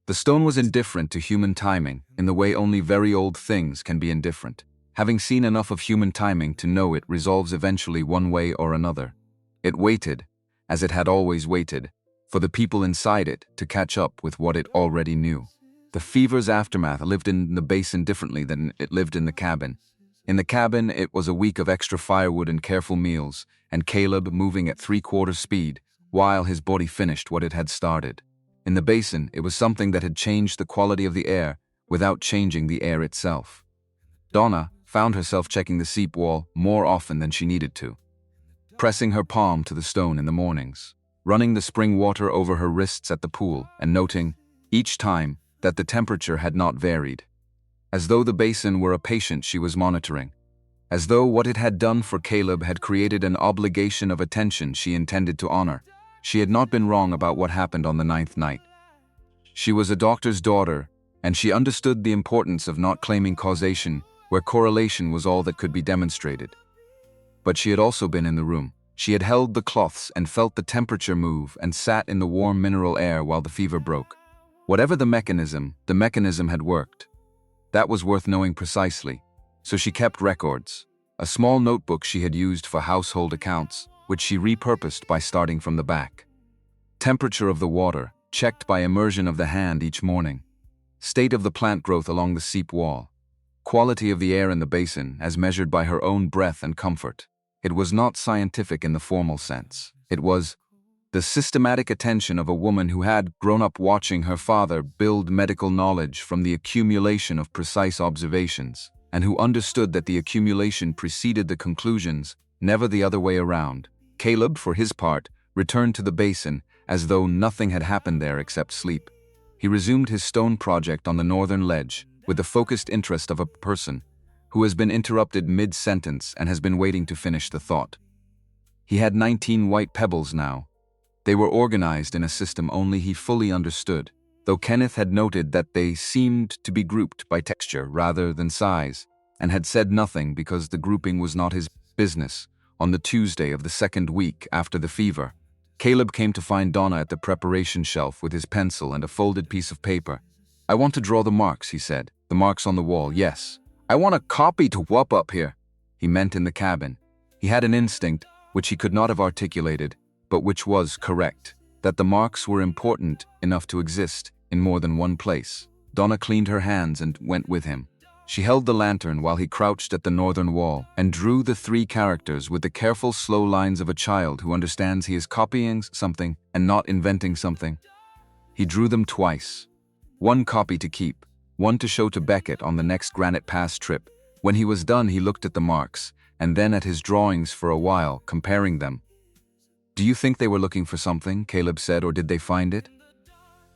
The stone was indifferent to human timing in the way only very old things can be indifferent. Having seen enough of human timing to know it resolves eventually one way or another. It waited, as it had always waited, for the people inside it to catch up with what it already knew. The fever's aftermath lived in the basin differently than it lived in the cabin. In the cabin, it was a week of extra firewood and careful meals, and Caleb moving at 3/4 speed, while his body finished what it had started. In the basin, it was something that had changed the quality of the air without changing the air itself. Donna found herself checking the seep wall more often than she needed to, pressing her palm to the stone in the mornings, running the spring water over her wrists at the pool, and noting, each time, that the temperature had not varied. As though the basin were a patient she was monitoring. As though what it had done for Caleb had created an obligation of attention she intended to honor. She had not been wrong about what happened on the 9th night. She was a doctor's daughter, and she understood the importance of not claiming causation where correlation was all that could be demonstrated. But she had also been in the room. She had held the cloths and felt the temperature move and sat in the warm mineral air while the fever broke. Whatever the mechanism had worked. That was worth knowing precisely. So she kept records. A small notebook she had used for household accounts, which she repurposed by starting from the back. Temperature of the water, checked by immersion of the hand each morning. State of the plant growth along the seep wall. Quality of the air in the basin, as measured by her own breath and comfort. It was not scientific in the formal sense. It was the systematic attention of a woman who had grown up watching her father build medical knowledge from the accumulation of precise observations, and who understood that the accumulation preceded the conclusions, never the other way around. Caleb, for his part, returned to the basin as though nothing had happened there except sleep. He resumed his stone project on the northern ledge with the focused interest of a person who has been interrupted mid-sentence and has been waiting to finish the thought. He had 19 white pebbles now. They were organized in a system only he fully understood, though Kenneth had noted that they seemed to be grouped by texture rather than size, and had said nothing because the grouping was not his business. On the Tuesday of the second week after the fever, Caleb came to find Donna at the preparation shelf with his pencil and a folded piece of paper. "I want to draw the marks," he said. "The marks on the wall, yes. I want a copy to whop up here." He meant in the cabin. He had an instinct, which he could not have articulated, but which was correct, that the marks were important enough to exist in more than one place. Donna cleaned her hands and went with him. She held the lantern while he crouched at the northern wall and drew the 3 characters with the careful, slow lines of a child who understands he is copying something and not inventing something. He drew them twice. One copy to keep, one to show to Beckett on the next Granite Pass trip. When he was done, he looked at the marks, and then at his drawings for a while, comparing them. "Do you think they were looking for something?" Caleb said, "or did they find it?"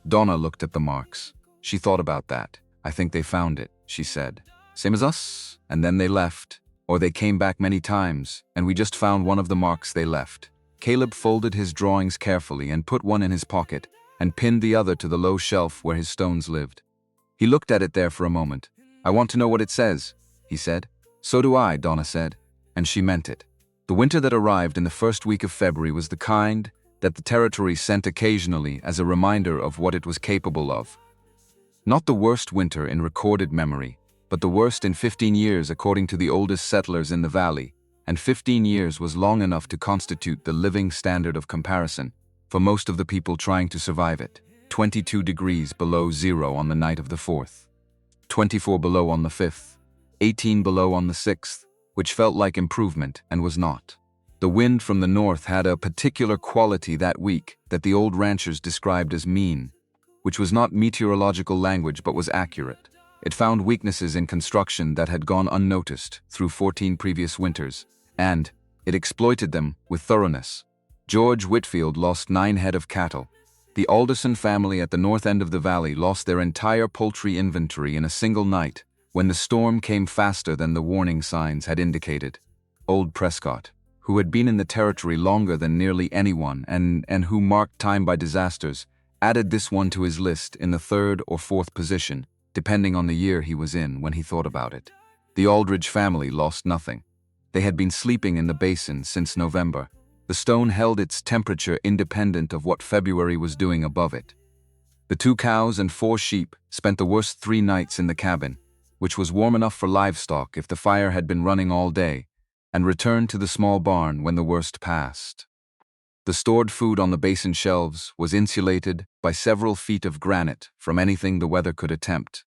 Donna looked at the marks. She thought about that. "I think they found it," she said. "Same as us, and then they left. Or they came back many times, and we just found one of the marks they left." Caleb folded his drawings carefully and put one in his pocket, and pinned the other to the low shelf where his stones lived. He looked at it there for a moment. "I want to know what it says," he said. "So do I," Donna said, and she meant it. The winter that arrived in the first week of February was the kind that the territory sent occasionally as a reminder of what it was capable of. Not the worst winter in recorded memory, but the worst in 15 years according to the oldest settlers in the valley, and 15 years was long enough to constitute the living standard of comparison for most of the people trying to survive it. 22 degrees below zero on the night of the 4th, 24 below on the 5th, 18 below on the 6th, which felt like improvement and was not. The wind from the north had a particular quality that week that the old ranchers described as mean, which was not meteorological language but was accurate. It found weaknesses in construction that had gone unnoticed through 14 previous winters, and it exploited them with thoroughness. George Whitfield lost 9 head of cattle. The Alderson family at the north end of the valley lost their entire poultry inventory in a single night when the storm came faster than the warning signs had indicated. Old Prescott, who had been in the territory longer than nearly anyone and who marked time by disasters, added this one to his list in the 3rd or 4th position, depending on the year he was in when he thought about it. The Aldrich family lost nothing. They had been sleeping in the basin since November. The stone held its temperature independent of what February was doing above it. The 2 cows and 4 sheep spent the worst 3 nights in the cabin, which was warm enough for livestock if the fire had been running all day, and returned to the small barn when the worst passed. The stored food on the basin shelves was insulated by several feet of granite from anything the weather could attempt.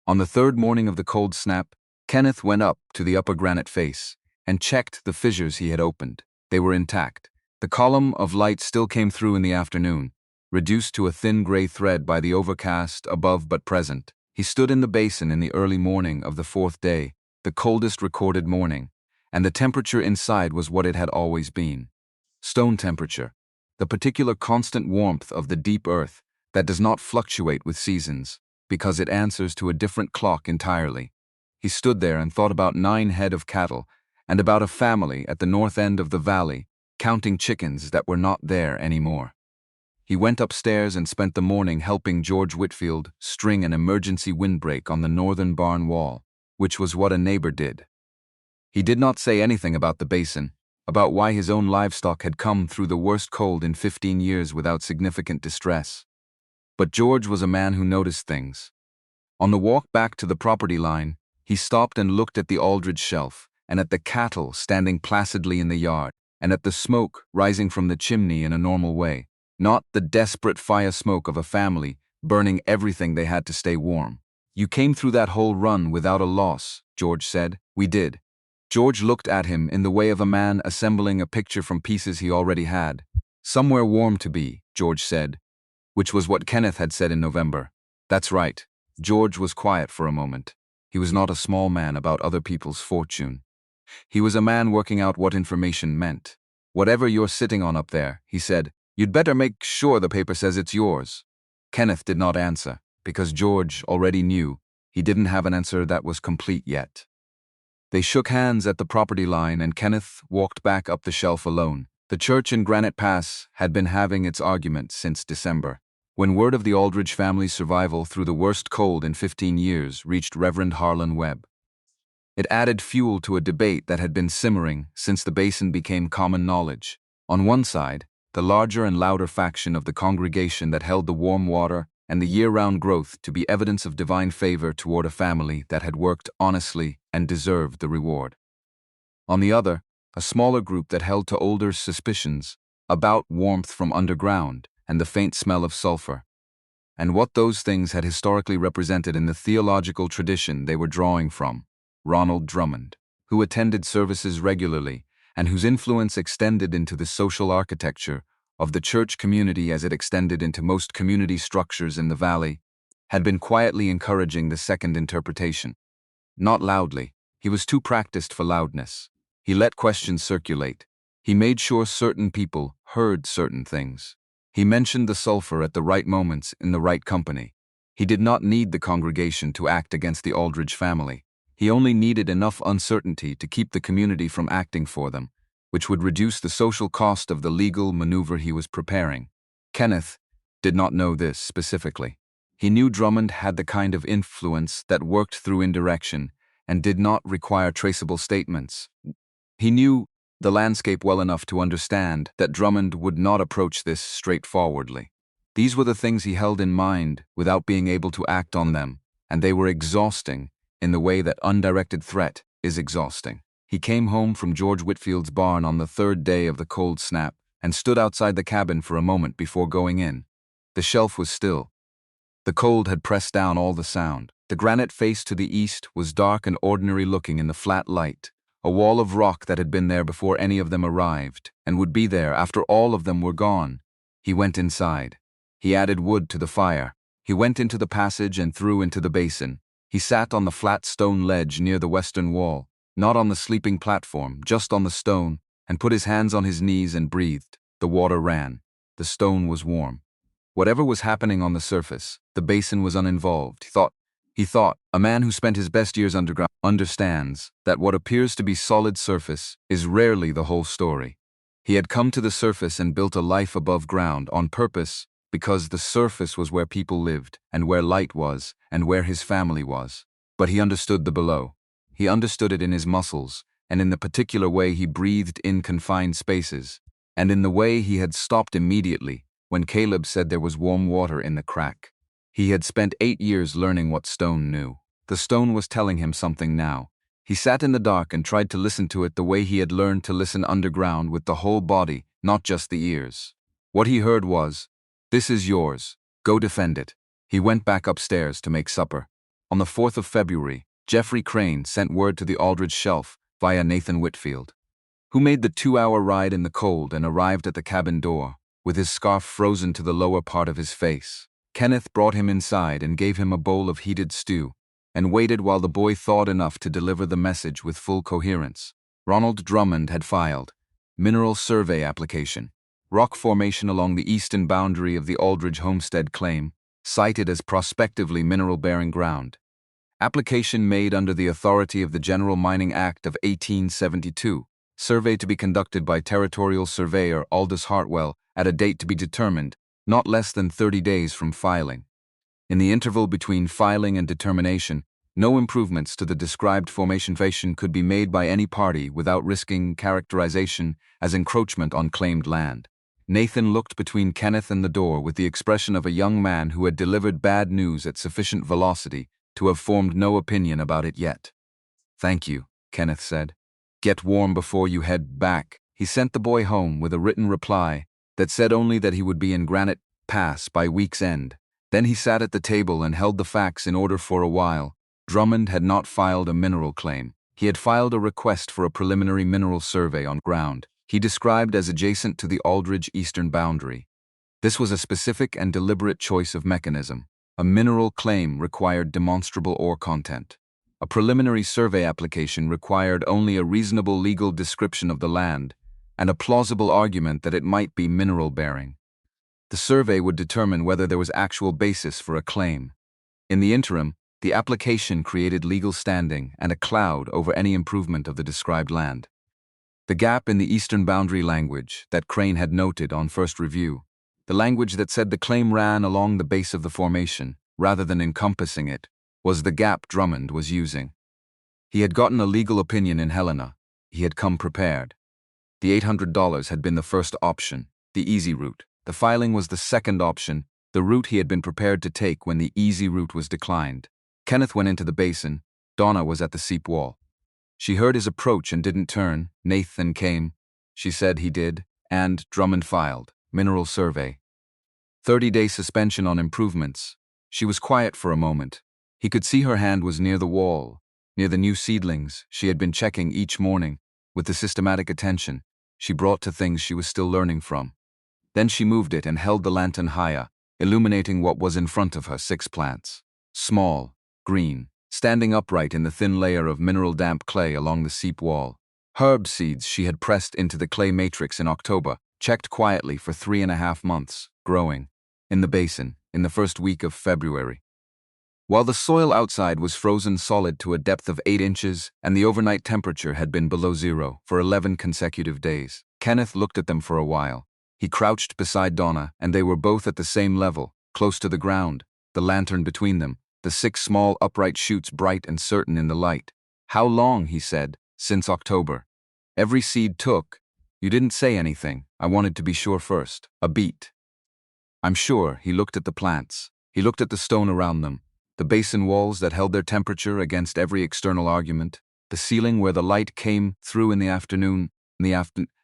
On the 3rd morning of the cold snap, Kenneth went up to the upper granite face and checked the fissures he had opened. They were intact. The column of light still came through in the afternoon, reduced to a thin gray thread by the overcast above but present. He stood in the basin in the early morning of the 4th day, the coldest recorded morning, and the temperature inside was what it had always been. Stone temperature, the particular constant warmth of the deep earth that does not fluctuate with seasons, because it answers to a different clock entirely. He stood there and thought about 9 head of cattle and about a family at the north end of the valley, counting chickens that were not there anymore. He went upstairs and spent the morning helping George Whitfield string an emergency windbreak on the northern barn wall, which was what a neighbor did. He did not say anything about the basin, about why his own livestock had come through the worst cold in 15 years without significant distress. But George was a man who noticed things. On the walk back to the property line, he stopped and looked at the Aldrich shelf and at the cattle standing placidly in the yard, and at the smoke rising from the chimney in a normal way, not the desperate fire smoke of a family burning everything they had to stay warm. "You came through that whole run without a loss," George said. "We did." George looked at him in the way of a man assembling a picture from pieces he already had. "Somewhere warm to be," George said, which was what Kenneth had said in November. "That's right." George was quiet for a moment. He was not a small man about other people's fortune. He was a man working out what information meant. "Whatever you're sitting on up there," he said, "you'd better make sure the paper says it's yours." Kenneth did not answer, because George already knew he didn't have an answer that was complete yet. They shook hands at the property line and Kenneth walked back up the shelf alone. The church in Granite Pass had been having its argument since December, when word of the Aldrich family's survival through the worst cold in 15 years reached Reverend Harlan Webb. It added fuel to a debate that had been simmering since the basin became common knowledge. On one side, the larger and louder faction of the congregation that held the warm water and the year-round growth to be evidence of divine favor toward a family that had worked honestly and deserved the reward. On the other, a smaller group that held to older suspicions about warmth from underground and the faint smell of sulfur, and what those things had historically represented in the theological tradition they were drawing from. Ronald Drummond, who attended services regularly and whose influence extended into the social architecture of the church community as it extended into most community structures in the valley, had been quietly encouraging the second interpretation. Not loudly. He was too practiced for loudness. He let questions circulate. He made sure certain people heard certain things. He mentioned the sulfur at the right moments in the right company. He did not need the congregation to act against the Aldrich family. He only needed enough uncertainty to keep the community from acting for them, which would reduce the social cost of the legal maneuver he was preparing. Kenneth did not know this specifically. He knew Drummond had the kind of influence that worked through indirection and did not require traceable statements. He knew the landscape well enough to understand that Drummond would not approach this straightforwardly. These were the things he held in mind without being able to act on them, and they were exhausting in the way that undirected threat is exhausting. He came home from George Whitfield's barn on the third day of the cold snap and stood outside the cabin for a moment before going in. The shelf was still. The cold had pressed down all the sound. The granite face to the east was dark and ordinary looking in the flat light, a wall of rock that had been there before any of them arrived, and would be there after all of them were gone. He went inside. He added wood to the fire. He went into the passage and through into the basin. He sat on the flat stone ledge near the western wall, not on the sleeping platform, just on the stone, and put his hands on his knees and breathed. The water ran. The stone was warm. Whatever was happening on the surface, the basin was uninvolved. He thought, a man who spent his best years underground understands that what appears to be solid surface is rarely the whole story. He had come to the surface and built a life above ground on purpose because the surface was where people lived and where light was and where his family was. But he understood the below. He understood it in his muscles and in the particular way he breathed in confined spaces and in the way he had stopped immediately when Caleb said there was warm water in the crack. He had spent 8 years learning what stone knew. The stone was telling him something now. He sat in the dark and tried to listen to it the way he had learned to listen underground with the whole body, not just the ears. What he heard was, "This is yours. Go defend it." He went back upstairs to make supper. On the 4th of February, Jeffrey Crane sent word to the Aldrich shelf via Nathan Whitfield, who made the 2-hour ride in the cold and arrived at the cabin door, with his scarf frozen to the lower part of his face. Kenneth brought him inside and gave him a bowl of heated stew, and waited while the boy thawed enough to deliver the message with full coherence. Ronald Drummond had filed mineral survey application. Rock formation along the eastern boundary of the Aldrich homestead claim, cited as prospectively mineral-bearing ground. Application made under the authority of the General Mining Act of 1872. Survey to be conducted by Territorial Surveyor Aldous Hartwell at a date to be determined, not less than 30 days from filing. In the interval between filing and determination, no improvements to the described formation could be made by any party without risking characterization as encroachment on claimed land. Nathan looked between Kenneth and the door with the expression of a young man who had delivered bad news at sufficient velocity to have formed no opinion about it yet. "Thank you," Kenneth said. "Get warm before you head back," He sent the boy home with a written reply that said only that he would be in Granite Pass by week's end. Then he sat at the table and held the facts in order for a while. Drummond had not filed a mineral claim. He had filed a request for a preliminary mineral survey on ground he described as adjacent to the Aldrich eastern boundary. This was a specific and deliberate choice of mechanism. A mineral claim required demonstrable ore content. A preliminary survey application required only a reasonable legal description of the land and a plausible argument that it might be mineral-bearing. The survey would determine whether there was actual basis for a claim. In the interim, the application created legal standing and a cloud over any improvement of the described land. The gap in the eastern boundary language that Crane had noted on first review, the language that said the claim ran along the base of the formation, rather than encompassing it, was the gap Drummond was using. He had gotten a legal opinion in Helena. He had come prepared. The $800 had been the first option, the easy route. The filing was the second option, the route he had been prepared to take when the easy route was declined. Kenneth went into the basin. Donna was at the seep wall. She heard his approach and didn't turn. Nathan came. She said he did, and Drummond filed. Mineral survey. 30-day suspension on improvements. She was quiet for a moment. He could see her hand was near the wall, near the new seedlings she had been checking each morning, with the systematic attention she brought to things she was still learning from. Then she moved it and held the lantern higher, illuminating what was in front of her 6 plants. Small, green, standing upright in the thin layer of mineral-damp clay along the seep wall. Herb seeds she had pressed into the clay matrix in October, checked quietly for 3.5 months, growing, in the basin, in the first week of February. While the soil outside was frozen solid to a depth of 8 inches and the overnight temperature had been below zero for 11 consecutive days, Kenneth looked at them for a while. He crouched beside Donna, and they were both at the same level, close to the ground, the lantern between them, the 6 small upright shoots bright and certain in the light. "How long?" he said. "Since October. Every seed took. You didn't say anything. I wanted to be sure first." "A beat." "I'm sure." He looked at the plants. He looked at the stone around them, the basin walls that held their temperature against every external argument, the ceiling where the light came through in the afternoon,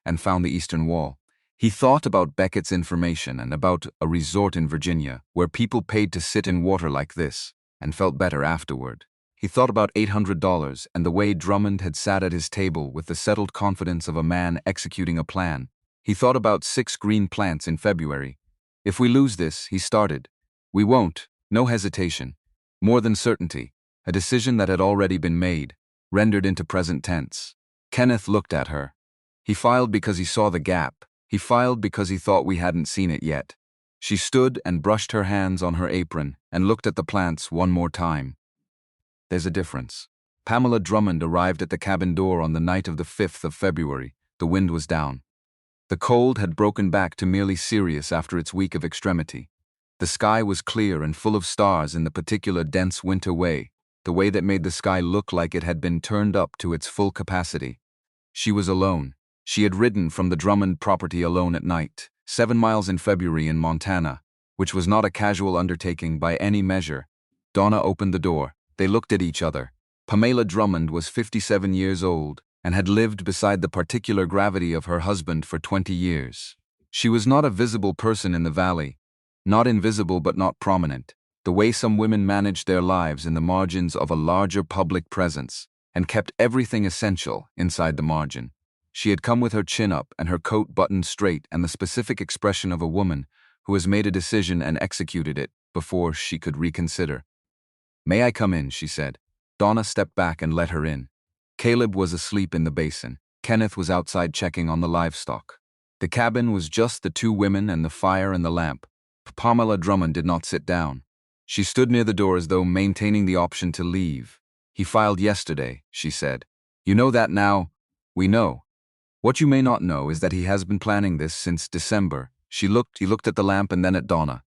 and found the eastern wall. He thought about Beckett's information and about a resort in Virginia where people paid to sit in water like this and felt better afterward. He thought about $800 and the way Drummond had sat at his table with the settled confidence of a man executing a plan. He thought about 6 green plants in February. "If we lose this," he started. "We won't." No hesitation. More than certainty. A decision that had already been made, rendered into present tense. Kenneth looked at her. He filed because he saw the gap. He filed because he thought we hadn't seen it yet. She stood and brushed her hands on her apron and looked at the plants one more time. "There's a difference." Pamela Drummond arrived at the cabin door on the night of the 5th of February. The wind was down. The cold had broken back to merely serious after its week of extremity. The sky was clear and full of stars in the particular dense winter way, the way that made the sky look like it had been turned up to its full capacity. She was alone. She had ridden from the Drummond property alone at night, 7 miles in February in Montana, which was not a casual undertaking by any measure. Donna opened the door. They looked at each other. Pamela Drummond was 57 years old and had lived beside the particular gravity of her husband for 20 years. She was not a visible person in the valley, not invisible but not prominent, the way some women managed their lives in the margins of a larger public presence and kept everything essential inside the margin. She had come with her chin up and her coat buttoned straight and the specific expression of a woman who has made a decision and executed it before she could reconsider. "May I come in?" she said. Donna stepped back and let her in. Caleb was asleep in the basin. Kenneth was outside checking on the livestock. The cabin was just the 2 women and the fire and the lamp. Pamela Drummond did not sit down. She stood near the door as though maintaining the option to leave. "He filed yesterday," she said. "You know that now?" "We know. What you may not know is that he has been planning this since December." He looked at the lamp and then at Donna.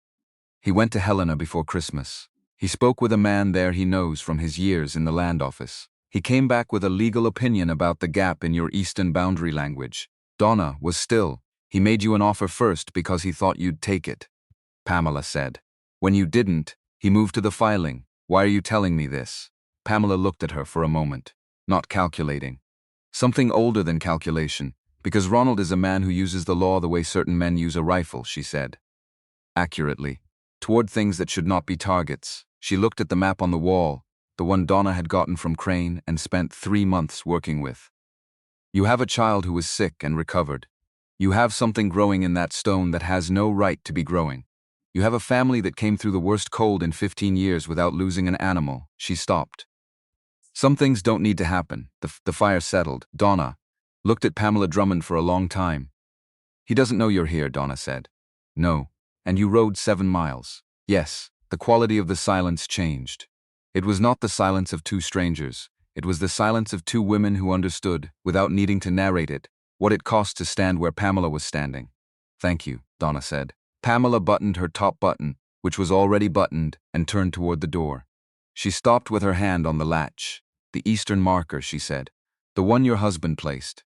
"He went to Helena before Christmas. He spoke with a man there he knows from his years in the land office. He came back with a legal opinion about the gap in your eastern boundary language. Donna was still. He made you an offer first because he thought you'd take it," Pamela said. "When you didn't, he moved to the filing. Why are you telling me this?" Pamela looked at her for a moment, not calculating. Something older than calculation, Because Ronald is a man who uses the law the way certain men use a rifle, she said. Accurately. Toward things that should not be targets. She looked at the map on the wall, the one Donna had gotten from Crane and spent 3 months working with. You have a child who is sick and recovered. You have something growing in that stone that has no right to be growing. You have a family that came through the worst cold in 15 years without losing an animal. She stopped. Some things don't need to happen. The fire settled. Donna looked at Pamela Drummond for a long time. He doesn't know you're here, Donna said. No. And you rode 7 miles. Yes. The quality of the silence changed. It was not the silence of two strangers. It was the silence of two women who understood, without needing to narrate it, what it cost to stand where Pamela was standing. Thank you, Donna said. Pamela buttoned her top button, which was already buttoned, and turned toward the door. She stopped with her hand on the latch. The eastern marker, she said. The one your husband placed.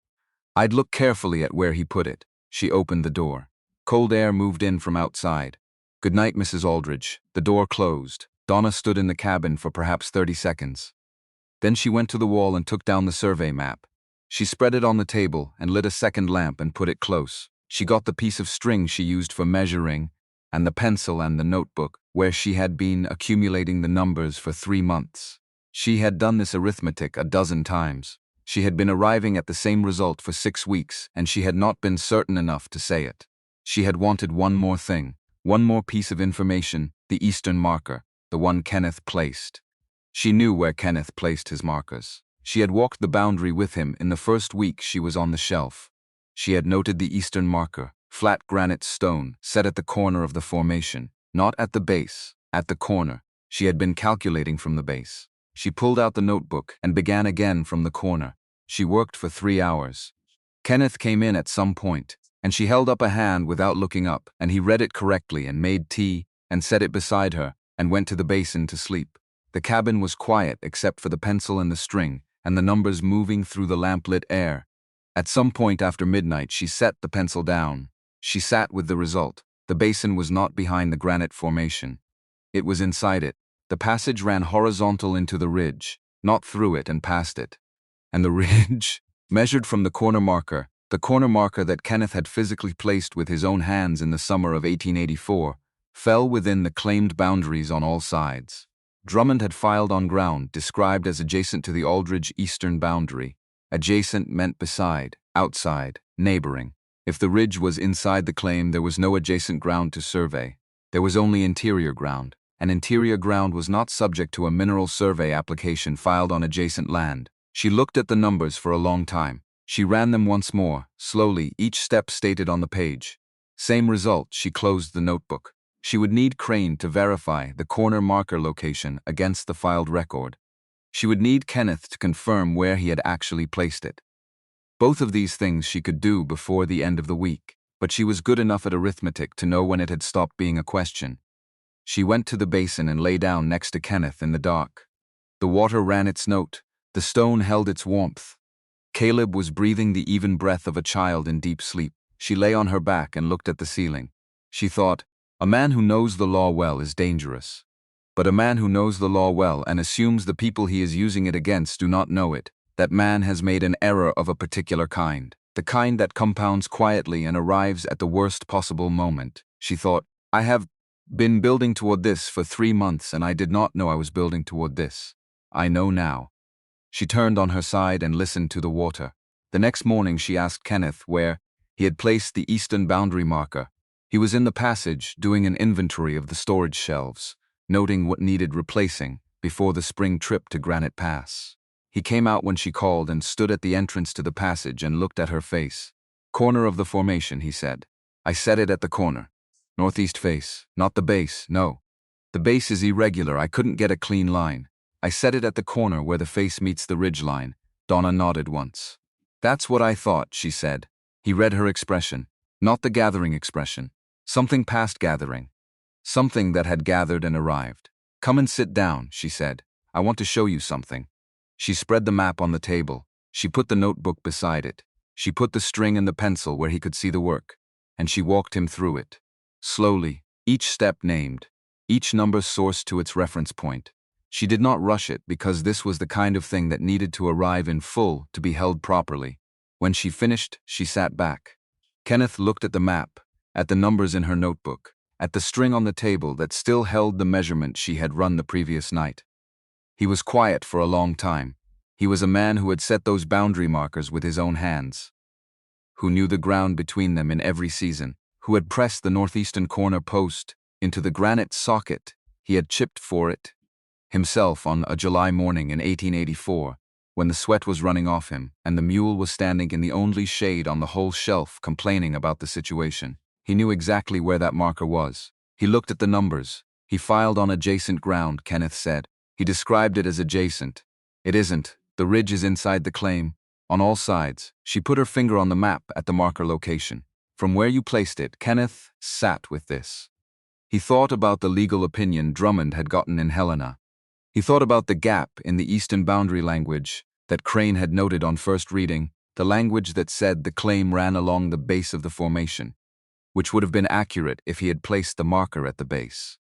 I'd look carefully at where he put it. She opened the door. Cold air moved in from outside. Good night, Mrs. Aldrich. The door closed. Donna stood in the cabin for perhaps 30 seconds. Then she went to the wall and took down the survey map. She spread it on the table and lit a second lamp and put it close. She got the piece of string she used for measuring, and the pencil and the notebook, where she had been accumulating the numbers for 3 months. She had done this arithmetic a dozen times. She had been arriving at the same result for 6 weeks, and she had not been certain enough to say it. She had wanted one more thing, one more piece of information, the eastern marker, the one Kenneth placed. She knew where Kenneth placed his markers. She had walked the boundary with him in the first week she was on the shelf. She had noted the eastern marker, flat granite stone, set at the corner of the formation, not at the base, at the corner. She had been calculating from the base. She pulled out the notebook and began again from the corner. She worked for 3 hours. Kenneth came in at some point, and she held up a hand without looking up, and he read it correctly and made tea and set it beside her and went to the basin to sleep. The cabin was quiet except for the pencil and the string and the numbers moving through the lamplit air. At some point after midnight, she set the pencil down. She sat with the result. The basin was not behind the granite formation. It was inside it. The passage ran horizontal into the ridge, not through it and past it. And the ridge, measured from the corner marker that Kenneth had physically placed with his own hands in the summer of 1884, fell within the claimed boundaries on all sides. Drummond had filed on ground described as adjacent to the Aldrich eastern boundary. Adjacent meant beside, outside, neighboring. If the ridge was inside the claim, there was no adjacent ground to survey. There was only interior ground, and interior ground was not subject to a mineral survey application filed on adjacent land. She looked at the numbers for a long time. She ran them once more, slowly, each step stated on the page. Same result. She closed the notebook. She would need Crane to verify the corner marker location against the filed record. She would need Kenneth to confirm where he had actually placed it. Both of these things she could do before the end of the week, but she was good enough at arithmetic to know when it had stopped being a question. She went to the basin and lay down next to Kenneth in the dark. The water ran its note. The stone held its warmth. Caleb was breathing the even breath of a child in deep sleep. She lay on her back and looked at the ceiling. She thought, a man who knows the law well is dangerous. But a man who knows the law well and assumes the people he is using it against do not know it, that man has made an error of a particular kind, the kind that compounds quietly and arrives at the worst possible moment. She thought, I have been building toward this for 3 months and I did not know I was building toward this. I know now. She turned on her side and listened to the water. The next morning she asked Kenneth where he had placed the eastern boundary marker. He was in the passage doing an inventory of the storage shelves, noting what needed replacing before the spring trip to Granite Pass. He came out when she called and stood at the entrance to the passage and looked at her face. Corner of the formation, he said. I set it at the corner. Northeast face, not the base, no. The base is irregular, I couldn't get a clean line. I set it at the corner where the face meets the ridge line. Donna nodded once. That's what I thought, she said. He read her expression, not the gathering expression. Something past gathering. Something that had gathered and arrived. Come and sit down, she said. I want to show you something. She spread the map on the table. She put the notebook beside it. She put the string and the pencil where he could see the work. And she walked him through it. Slowly, each step named, each number sourced to its reference point. She did not rush it because this was the kind of thing that needed to arrive in full to be held properly. When she finished, she sat back. Kenneth looked at the map, at the numbers in her notebook, at the string on the table that still held the measurement she had run the previous night. He was quiet for a long time. He was a man who had set those boundary markers with his own hands, who knew the ground between them in every season, who had pressed the northeastern corner post into the granite socket he had chipped for it himself on a July morning in 1884, when the sweat was running off him and the mule was standing in the only shade on the whole shelf complaining about the situation. He knew exactly where that marker was. He looked at the numbers. He filed on adjacent ground, Kenneth said. He described it as adjacent. It isn't. The ridge is inside the claim. On all sides. She put her finger on the map at the marker location. From where you placed it, Kenneth sat with this. He thought about the legal opinion Drummond had gotten in Helena. He thought about the gap in the eastern boundary language that Crane had noted on first reading, the language that said the claim ran along the base of the formation, which would have been accurate if he had placed the marker at the base.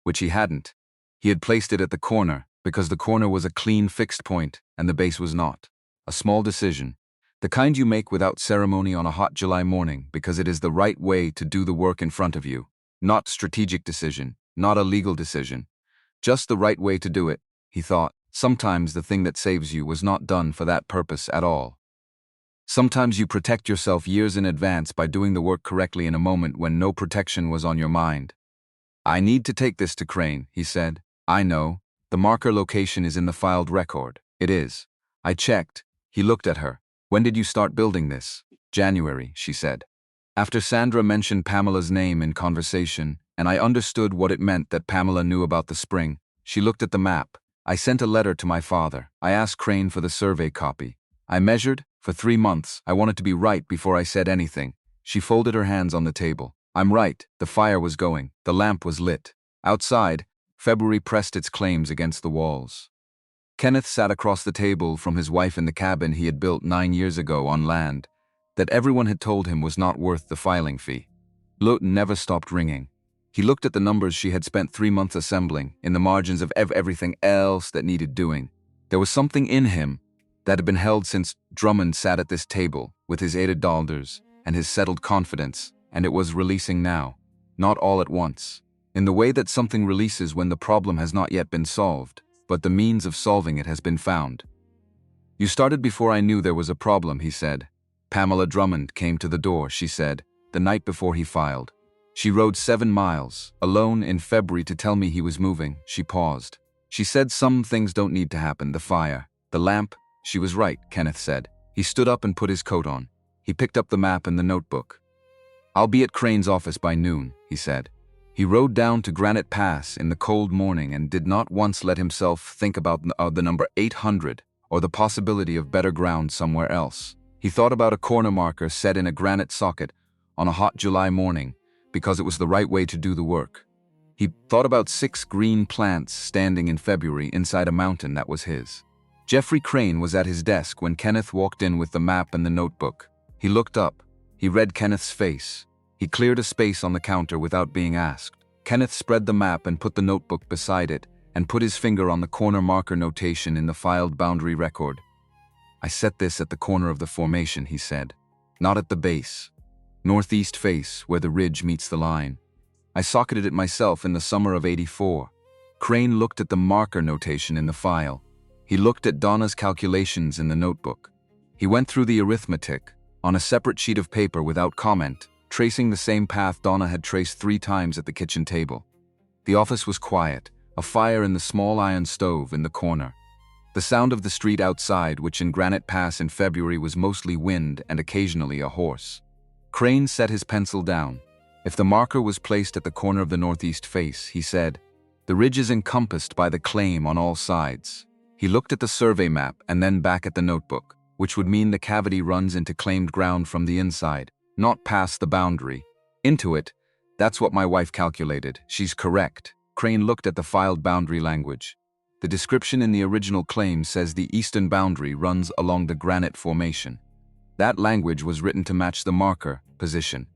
Which he hadn't. He had placed it at the corner, because the corner was a clean fixed point and the base was not. A small decision, the kind you make without ceremony on a hot July morning because it is the right way to do the work in front of you. Not strategic decision, not a legal decision. Just the right way to do it, he thought. Sometimes the thing that saves you was not done for that purpose at all. Sometimes you protect yourself years in advance by doing the work correctly in a moment when no protection was on your mind. I need to take this to Crane, he said. I know. The marker location is in the filed record. It is. I checked. He looked at her. When did you start building this? January, she said. After Sandra mentioned Pamela's name in conversation, and I understood what it meant that Pamela knew about the spring, she looked at the map. I sent a letter to my father. I asked Crane for the survey copy. I measured. For 3 months, I wanted to be right before I said anything. She folded her hands on the table. I'm right. The fire was going. The lamp was lit. Outside, February pressed its claims against the walls. Kenneth sat across the table from his wife in the cabin he had built 9 years ago on land that everyone had told him was not worth the filing fee. Lawton never stopped ringing. He looked at the numbers she had spent 3 months assembling, in the margins of everything else that needed doing. There was something in him that had been held since Drummond sat at this table with his $8 and his settled confidence, and it was releasing now, not all at once, in the way that something releases when the problem has not yet been solved, but the means of solving it has been found. You started before I knew there was a problem, he said. Pamela Drummond came to the door, she said, the night before he filed. She rode 7 miles, alone in February to tell me he was moving. She paused. She said some things don't need to happen, the fire, the lamp. She was right, Kenneth said. He stood up and put his coat on. He picked up the map and the notebook. I'll be at Crane's office by noon, he said. He rode down to Granite Pass in the cold morning and did not once let himself think about the number 800 or the possibility of better ground somewhere else. He thought about a corner marker set in a granite socket on a hot July morning because it was the right way to do the work. He thought about 6 green plants standing in February inside a mountain that was his. Jeffrey Crane was at his desk when Kenneth walked in with the map and the notebook. He looked up. He read Kenneth's face. He cleared a space on the counter without being asked. Kenneth spread the map and put the notebook beside it and put his finger on the corner marker notation in the filed boundary record. I set this at the corner of the formation, he said. Not at the base. Northeast face, where the ridge meets the line. I socketed it myself in the summer of '84. Crane looked at the marker notation in the file. He looked at Donna's calculations in the notebook. He went through the arithmetic on a separate sheet of paper without comment, tracing the same path Donna had traced 3 times at the kitchen table. The office was quiet, a fire in the small iron stove in the corner. The sound of the street outside, which in Granite Pass in February was mostly wind and occasionally a horse. Crane set his pencil down. If the marker was placed at the corner of the northeast face, he said, the ridge is encompassed by the claim on all sides. He looked at the survey map and then back at the notebook, which would mean the cavity runs into claimed ground from the inside, not past the boundary. Into it. That's what my wife calculated. She's correct. Crane looked at the filed boundary language. The description in the original claim says the eastern boundary runs along the granite formation. That language was written to match the marker position.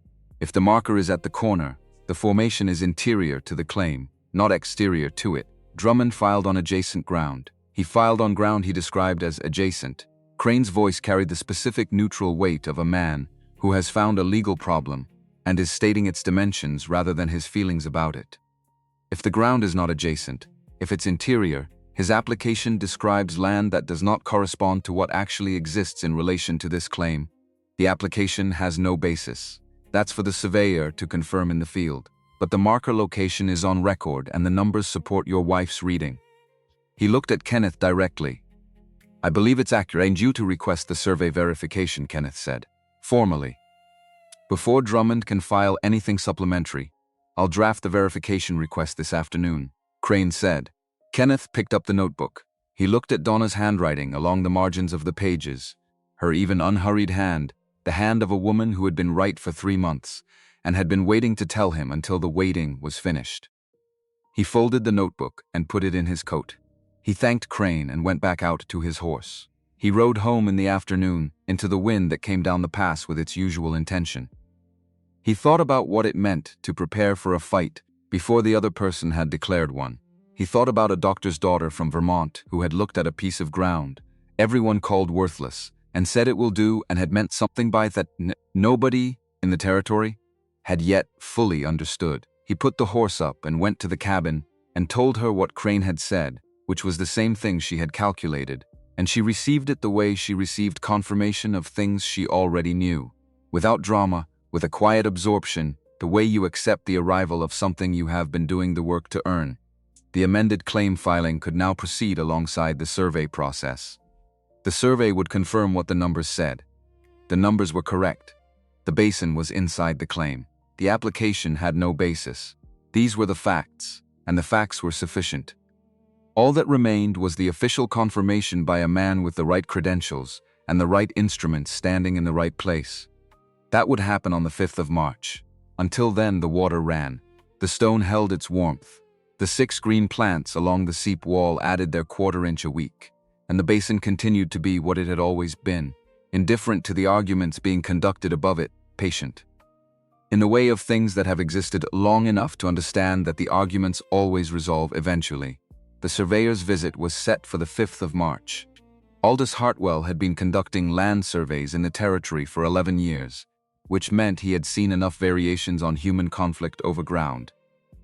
If the marker is at the corner, the formation is interior to the claim, not exterior to it. Drummond filed on adjacent ground. He filed on ground he described as adjacent. Crane's voice carried the specific neutral weight of a man who has found a legal problem and is stating its dimensions rather than his feelings about it. If the ground is not adjacent, if it's interior, his application describes land that does not correspond to what actually exists in relation to this claim. The application has no basis. That's for the surveyor to confirm in the field. But the marker location is on record and the numbers support your wife's reading. He looked at Kenneth directly. I believe it's accurate. I need you to request the survey verification, Kenneth said, formally. Before Drummond can file anything supplementary, I'll draft the verification request this afternoon, Crane said. Kenneth picked up the notebook. He looked at Donna's handwriting along the margins of the pages, her even unhurried hand, the hand of a woman who had been right for 3 months, and had been waiting to tell him until the waiting was finished. He folded the notebook and put it in his coat. He thanked Crane and went back out to his horse. He rode home in the afternoon, into the wind that came down the pass with its usual intention. He thought about what it meant to prepare for a fight before the other person had declared one. He thought about a doctor's daughter from Vermont who had looked at a piece of ground everyone called worthless and said it will do and had meant something by that nobody in the territory had yet fully understood. He put the horse up and went to the cabin and told her what Crane had said, which was the same thing she had calculated, and she received it the way she received confirmation of things she already knew, without drama, with a quiet absorption, the way you accept the arrival of something you have been doing the work to earn. The amended claim filing could now proceed alongside the survey process. The survey would confirm what the numbers said. The numbers were correct. The basin was inside the claim. The application had no basis. These were the facts, and the facts were sufficient. All that remained was the official confirmation by a man with the right credentials and the right instruments standing in the right place. That would happen on the 5th of March. Until then, the water ran. The stone held its warmth. The 6 green plants along the seep wall added their 1/4 inch a week, and the basin continued to be what it had always been, indifferent to the arguments being conducted above it, patient. In the way of things that have existed long enough to understand that the arguments always resolve eventually. The surveyor's visit was set for the 5th of March. Aldous Hartwell had been conducting land surveys in the territory for 11 years, which meant he had seen enough variations on human conflict over ground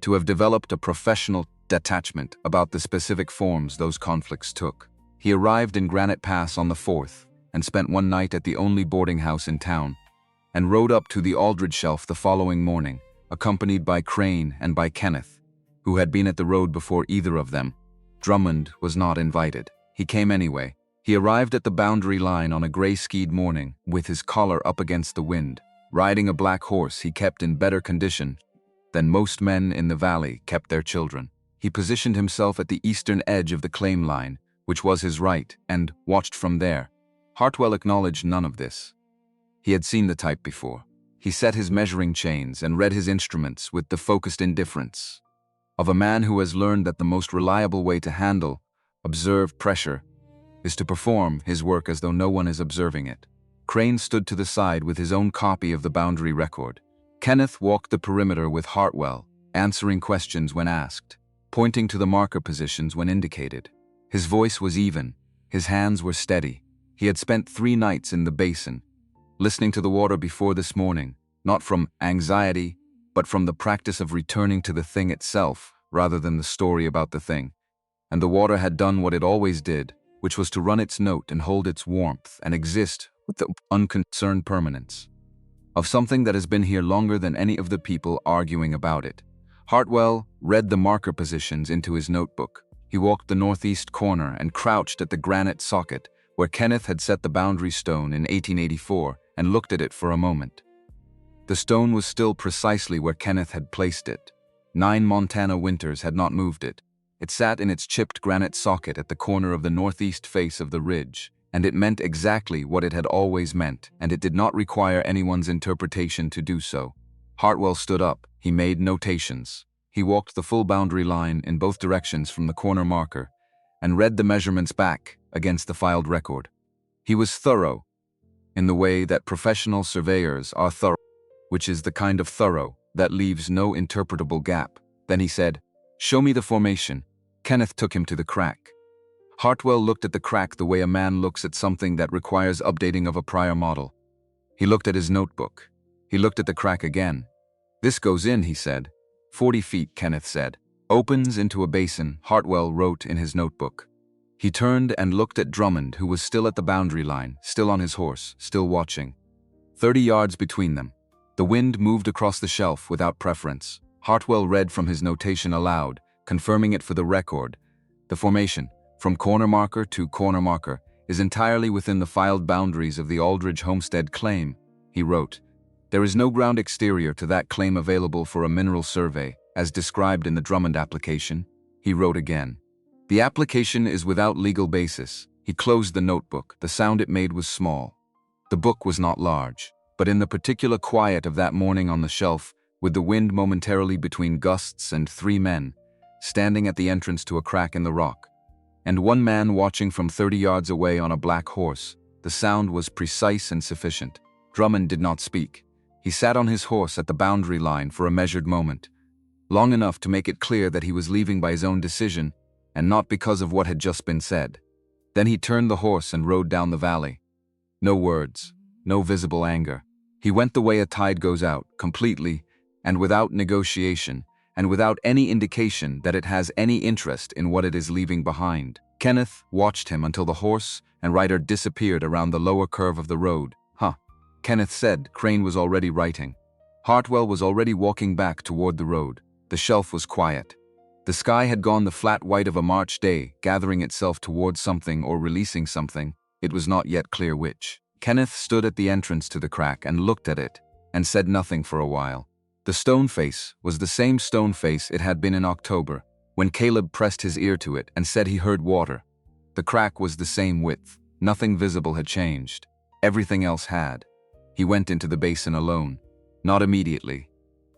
to have developed a professional detachment about the specific forms those conflicts took. He arrived in Granite Pass on the 4th and spent one night at the only boarding house in town, and rode up to the Aldrich shelf the following morning, accompanied by Crane and by Kenneth, who had been at the road before either of them. Drummond was not invited. He came anyway. He arrived at the boundary line on a gray-skied morning, with his collar up against the wind, riding a black horse he kept in better condition than most men in the valley kept their children. He positioned himself at the eastern edge of the claim line, which was his right, and watched from there. Hartwell acknowledged none of this. He had seen the type before. He set his measuring chains and read his instruments with the focused indifference of a man who has learned that the most reliable way to handle, observe pressure is to perform his work as though no one is observing it. Crane stood to the side with his own copy of the boundary record. Kenneth walked the perimeter with Hartwell, answering questions when asked, pointing to the marker positions when indicated. His voice was even. His hands were steady. He had spent 3 nights in the basin, listening to the water before this morning, not from anxiety, but from the practice of returning to the thing itself rather than the story about the thing. And the water had done what it always did, which was to run its note and hold its warmth and exist with the unconcerned permanence of something that has been here longer than any of the people arguing about it. Hartwell read the marker positions into his notebook. He walked the northeast corner and crouched at the granite socket where Kenneth had set the boundary stone in 1884 and looked at it for a moment. The stone was still precisely where Kenneth had placed it. 9 Montana winters had not moved it. It sat in its chipped granite socket at the corner of the northeast face of the ridge, and it meant exactly what it had always meant, and it did not require anyone's interpretation to do so. Hartwell stood up. He made notations. He walked the full boundary line in both directions from the corner marker and read the measurements back against the filed record. He was thorough in the way that professional surveyors are thorough, which is the kind of thorough that leaves no interpretable gap. Then he said, "Show me the formation." Kenneth took him to the crack. Hartwell looked at the crack the way a man looks at something that requires updating of a prior model. He looked at his notebook. He looked at the crack again. "This goes in," he said. 40 feet, Kenneth said. "Opens into a basin," Hartwell wrote in his notebook. He turned and looked at Drummond, who was still at the boundary line, still on his horse, still watching. 30 yards between them. The wind moved across the shelf without preference. Hartwell read from his notation aloud, confirming it for the record. "The formation, from corner marker to corner marker, is entirely within the filed boundaries of the Aldrich homestead claim," he wrote. "There is no ground exterior to that claim available for a mineral survey, as described in the Drummond application," he wrote again. "The application is without legal basis." He closed the notebook. The sound it made was small. The book was not large, but in the particular quiet of that morning on the shelf, with the wind momentarily between gusts and 3 men, standing at the entrance to a crack in the rock, and 1 man watching from 30 yards away on a black horse, the sound was precise and sufficient. Drummond did not speak. He sat on his horse at the boundary line for a measured moment, long enough to make it clear that he was leaving by his own decision and not because of what had just been said. Then he turned the horse and rode down the valley. No words, no visible anger. He went the way a tide goes out, completely, and without negotiation, and without any indication that it has any interest in what it is leaving behind. Kenneth watched him until the horse and rider disappeared around the lower curve of the road. Kenneth said. Crane was already writing. Hartwell was already walking back toward the road. The shelf was quiet. The sky had gone the flat white of a March day, gathering itself towards something or releasing something. It was not yet clear which. Kenneth stood at the entrance to the crack and looked at it, and said nothing for a while. The stone face was the same stone face it had been in October, when Caleb pressed his ear to it and said he heard water. The crack was the same width. Nothing visible had changed. Everything else had. He went into the basin alone. Not immediately.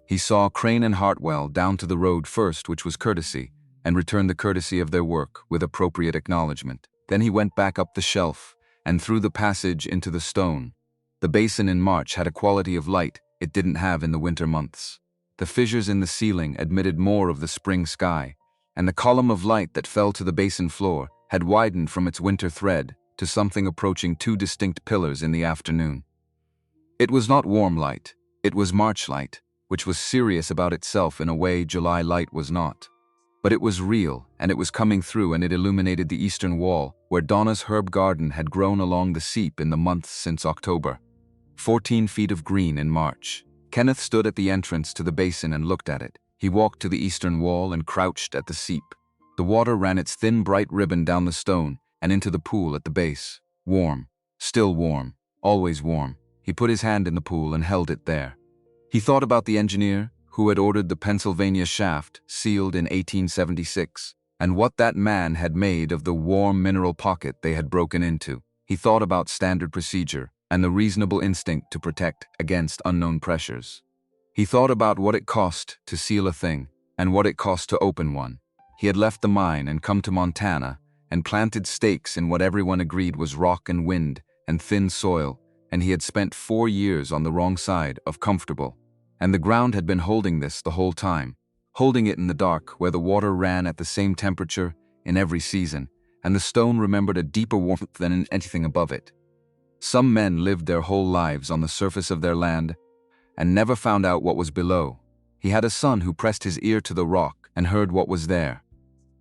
He saw Crane and Hartwell down to the road first, which was courtesy, and returned the courtesy of their work with appropriate acknowledgement. Then he went back up the shelf and through the passage into the stone. The basin in March had a quality of light it didn't have in the winter months. The fissures in the ceiling admitted more of the spring sky, and the column of light that fell to the basin floor had widened from its winter thread to something approaching 2 distinct pillars in the afternoon. It was not warm light, it was March light, which was serious about itself in a way July light was not. But it was real, and it was coming through, and it illuminated the eastern wall, where Donna's herb garden had grown along the seep in the months since October. 14 feet of green in March. Kenneth stood at the entrance to the basin and looked at it. He walked to the eastern wall and crouched at the seep. The water ran its thin bright ribbon down the stone and into the pool at the base. Warm. Still warm. Always warm. He put his hand in the pool and held it there. He thought about the engineer who had ordered the Pennsylvania shaft, sealed in 1876, and what that man had made of the warm mineral pocket they had broken into. He thought about standard procedure and the reasonable instinct to protect against unknown pressures. He thought about what it cost to seal a thing and what it cost to open one. He had left the mine and come to Montana and planted stakes in what everyone agreed was rock and wind and thin soil, and he had spent 4 years on the wrong side of comfortable. And the ground had been holding this the whole time, holding it in the dark where the water ran at the same temperature in every season, and the stone remembered a deeper warmth than in anything above it. Some men lived their whole lives on the surface of their land and never found out what was below. He had a son who pressed his ear to the rock and heard what was there.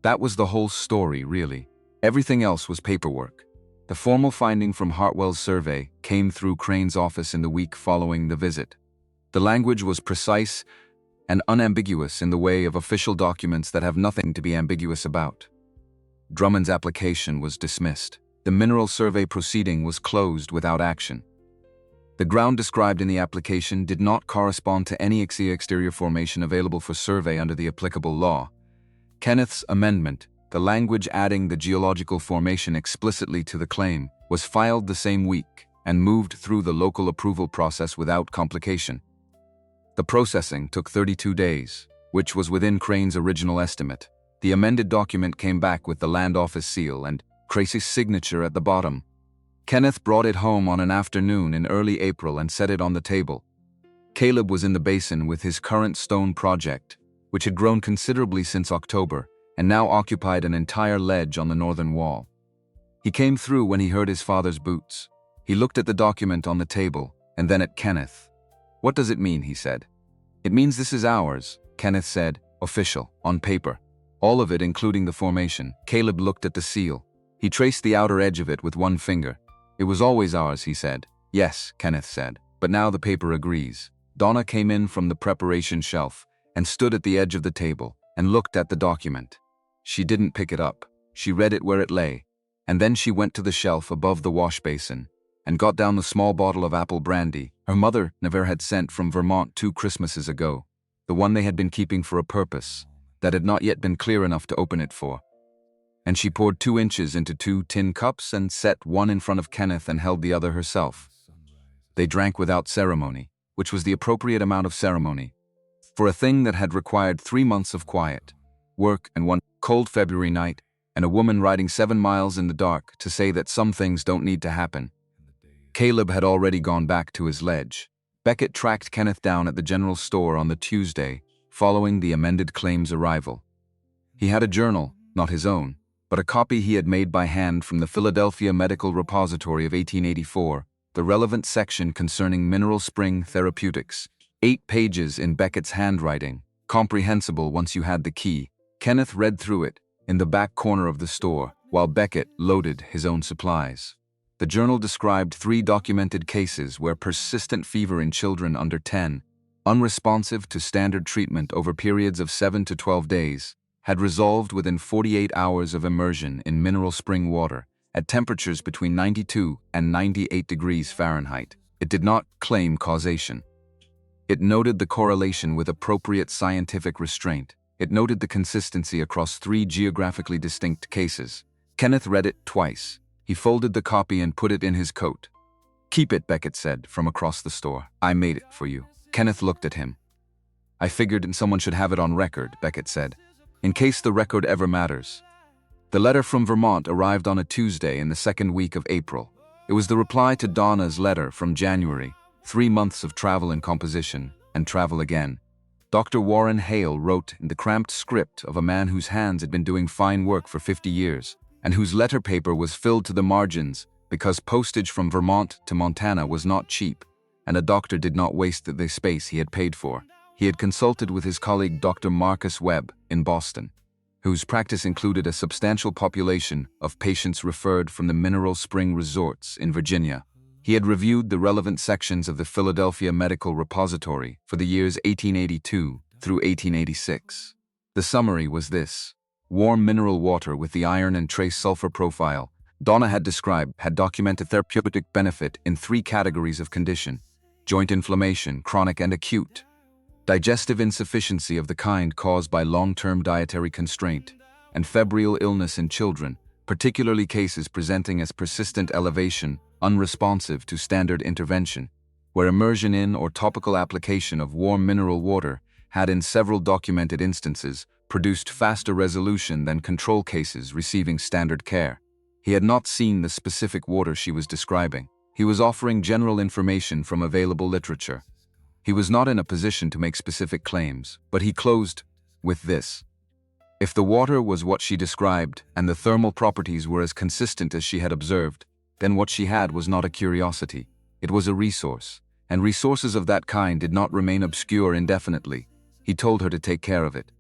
That was the whole story, really. Everything else was paperwork. The formal finding from Hartwell's survey came through Crane's office in the week following the visit. The language was precise and unambiguous in the way of official documents that have nothing to be ambiguous about. Drummond's application was dismissed. The mineral survey proceeding was closed without action. The ground described in the application did not correspond to any exterior formation available for survey under the applicable law. Kenneth's amendment, the language adding the geological formation explicitly to the claim, was filed the same week and moved through the local approval process without complication. The processing took 32 days, which was within Crane's original estimate. The amended document came back with the land office seal and Crane's signature at the bottom. Kenneth brought it home on an afternoon in early April and set it on the table. Caleb was in the basin with his current stone project, which had grown considerably since October and now occupied an entire ledge on the northern wall. He came through when he heard his father's boots. He looked at the document on the table, and then at Kenneth. "What does it mean?" he said. "It means this is ours," Kenneth said, "official, on paper. All of it, including the formation." Caleb looked at the seal. He traced the outer edge of it with one finger. "It was always ours," he said. "Yes," Kenneth said, "but now the paper agrees." Donna came in from the preparation shelf and stood at the edge of the table and looked at the document. She didn't pick it up. She read it where it lay, and then she went to the shelf above the wash basin and got down the small bottle of apple brandy her mother never had sent from Vermont 2 Christmases ago, the one they had been keeping for a purpose that had not yet been clear enough to open it for. And she poured 2 inches into 2 tin cups and set one in front of Kenneth and held the other herself. They drank without ceremony, which was the appropriate amount of ceremony for a thing that had required 3 months of quiet, work, and one cold February night, and a woman riding 7 miles in the dark to say that some things don't need to happen. Caleb had already gone back to his ledge. Beckett tracked Kenneth down at the general store on the Tuesday following the amended claim's arrival. He had a journal, not his own, but a copy he had made by hand from the Philadelphia Medical Repository of 1884, the relevant section concerning mineral spring therapeutics. 8 pages in Beckett's handwriting, comprehensible once you had the key. Kenneth read through it in the back corner of the store, while Beckett loaded his own supplies. The journal described 3 documented cases where persistent fever in children under 10, unresponsive to standard treatment over periods of 7 to 12 days, had resolved within 48 hours of immersion in mineral spring water at temperatures between 92 and 98 degrees Fahrenheit. It did not claim causation. It noted the correlation with appropriate scientific restraint. It noted the consistency across 3 geographically distinct cases. Kenneth read it twice. He folded the copy and put it in his coat. "Keep it," Beckett said from across the store. "I made it for you." Kenneth looked at him. "I figured someone should have it on record," Beckett said, "in case the record ever matters." The letter from Vermont arrived on a Tuesday in the 2nd week of April. It was the reply to Donna's letter from January, 3 months of travel and composition, and travel again. Dr. Warren Hale wrote in the cramped script of a man whose hands had been doing fine work for 50 years, and whose letter paper was filled to the margins because postage from Vermont to Montana was not cheap, and a doctor did not waste the space he had paid for. He had consulted with his colleague Dr. Marcus Webb in Boston, whose practice included a substantial population of patients referred from the mineral spring resorts in Virginia. He had reviewed the relevant sections of the Philadelphia Medical Repository for the years 1882 through 1886. The summary was this: warm mineral water with the iron and trace sulfur profile Donna had described had documented therapeutic benefit in 3 categories of condition: joint inflammation, chronic and acute; digestive insufficiency of the kind caused by long-term dietary constraint; and febrile illness in children, particularly cases presenting as persistent elevation, unresponsive to standard intervention, where immersion in or topical application of warm mineral water had in several documented instances produced faster resolution than control cases receiving standard care. He had not seen the specific water she was describing. He was offering general information from available literature. He was not in a position to make specific claims, but he closed with this: if the water was what she described and the thermal properties were as consistent as she had observed, then what she had was not a curiosity. It was a resource, and resources of that kind did not remain obscure indefinitely. He told her to take care of it.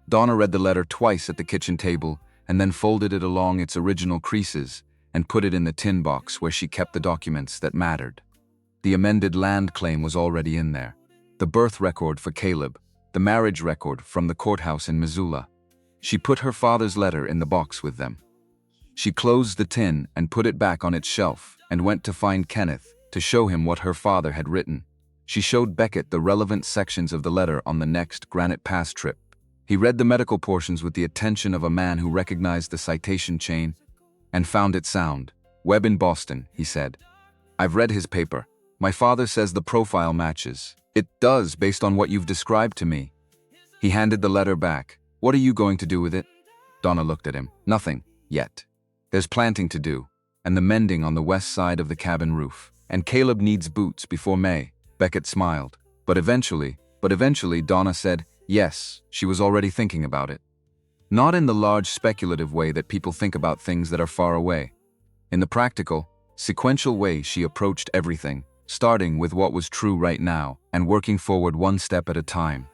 Donna read the letter twice at the kitchen table and then folded it along its original creases and put it in the tin box where she kept the documents that mattered. The amended land claim was already in there, the birth record for Caleb, the marriage record from the courthouse in Missoula. She put her father's letter in the box with them. She closed the tin and put it back on its shelf and went to find Kenneth to show him what her father had written. She showed Beckett the relevant sections of the letter on the next Granite Pass trip. He read the medical portions with the attention of a man who recognized the citation chain and found it sound. "Webb in Boston," he said. "I've read his paper. My father says the profile matches." "It does, based on what you've described to me." He handed the letter back. "What are you going to do with it?" Donna looked at him. "Nothing, yet. There's planting to do, and the mending on the west side of the cabin roof. And Caleb needs boots before May." Beckett smiled. But eventually, Donna said, yes, she was already thinking about it. Not in the large speculative way that people think about things that are far away. In the practical, sequential way she approached everything, starting with what was true right now and working forward one step at a time.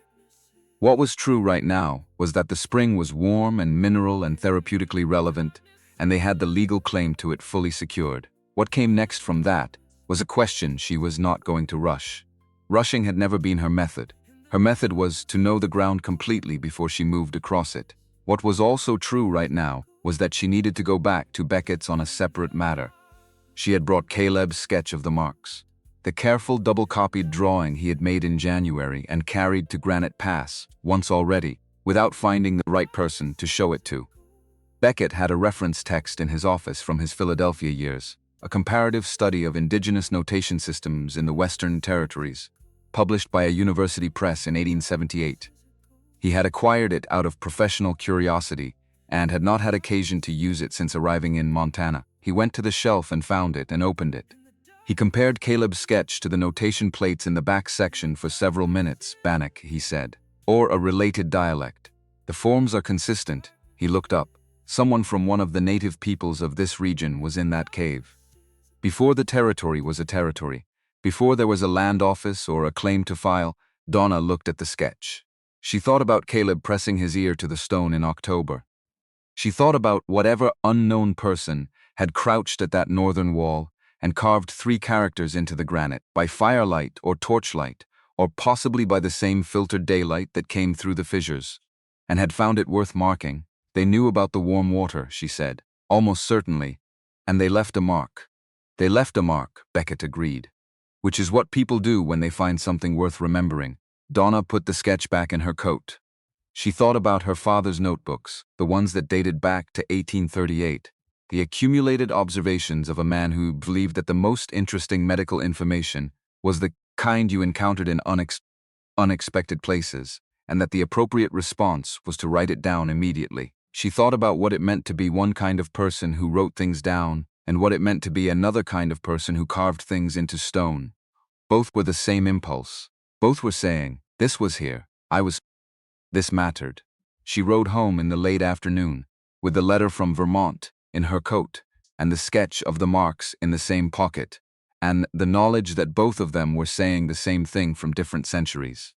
What was true right now was that the spring was warm and mineral and therapeutically relevant, and they had the legal claim to it fully secured. What came next from that was a question she was not going to rush. Rushing had never been her method. Her method was to know the ground completely before she moved across it. What was also true right now was that she needed to go back to Beckett's on a separate matter. She had brought Caleb's sketch of the marks, the careful double-copied drawing he had made in January and carried to Granite Pass, once already, without finding the right person to show it to. Beckett had a reference text in his office from his Philadelphia years, a comparative study of indigenous notation systems in the Western Territories, published by a university press in 1878. He had acquired it out of professional curiosity and had not had occasion to use it since arriving in Montana. He went to the shelf and found it and opened it. He compared Caleb's sketch to the notation plates in the back section for several minutes. Bannock, he said, or a related dialect. The forms are consistent. He looked up. Someone from one of the native peoples of this region was in that cave. Before the territory was a territory, before there was a land office or a claim to file, Donna looked at the sketch. She thought about Caleb pressing his ear to the stone in October. She thought about whatever unknown person had crouched at that northern wall and carved 3 characters into the granite, by firelight or torchlight, or possibly by the same filtered daylight that came through the fissures, and had found it worth marking. They knew about the warm water, she said, almost certainly, and they left a mark. They left a mark, Beckett agreed. Which is what people do when they find something worth remembering. Donna put the sketch back in her coat. She thought about her father's notebooks, the ones that dated back to 1838. The accumulated observations of a man who believed that the most interesting medical information was the kind you encountered in unexpected places, and that the appropriate response was to write it down immediately. She thought about what it meant to be one kind of person who wrote things down, and what it meant to be another kind of person who carved things into stone. Both were the same impulse. Both were saying, this was here, this mattered. She rode home in the late afternoon, with the letter from Vermont in her coat, and the sketch of the marks in the same pocket, and the knowledge that both of them were saying the same thing from different centuries.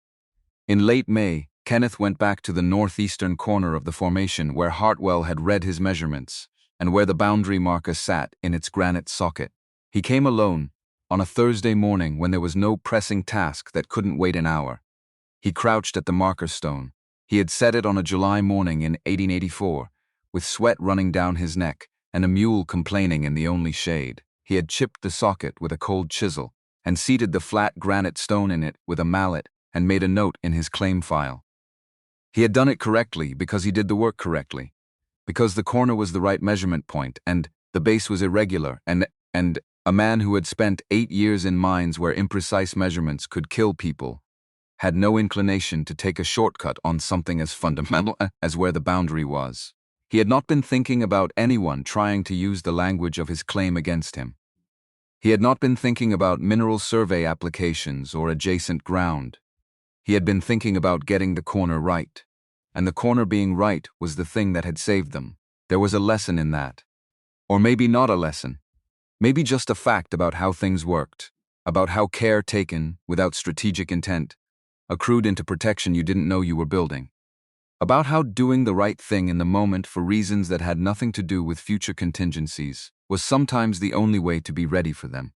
In late May, Kenneth went back to the northeastern corner of the formation where Hartwell had read his measurements, and where the boundary marker sat in its granite socket. He came alone, on a Thursday morning when there was no pressing task that couldn't wait an hour. He crouched at the marker stone. He had set it on a July morning in 1884, with sweat running down his neck and a mule complaining in the only shade. He had chipped the socket with a cold chisel and seated the flat granite stone in it with a mallet and made a note in his claim file. He had done it correctly because he did the work correctly, because the corner was the right measurement point and the base was irregular, and a man who had spent 8 years in mines where imprecise measurements could kill people had no inclination to take a shortcut on something as fundamental as where the boundary was. He had not been thinking about anyone trying to use the language of his claim against him. He had not been thinking about mineral survey applications or adjacent ground. He had been thinking about getting the corner right, and the corner being right was the thing that had saved them. There was a lesson in that. Or maybe not a lesson. Maybe just a fact about how things worked, about how care taken, without strategic intent, accrued into protection you didn't know you were building. About how doing the right thing in the moment for reasons that had nothing to do with future contingencies was sometimes the only way to be ready for them.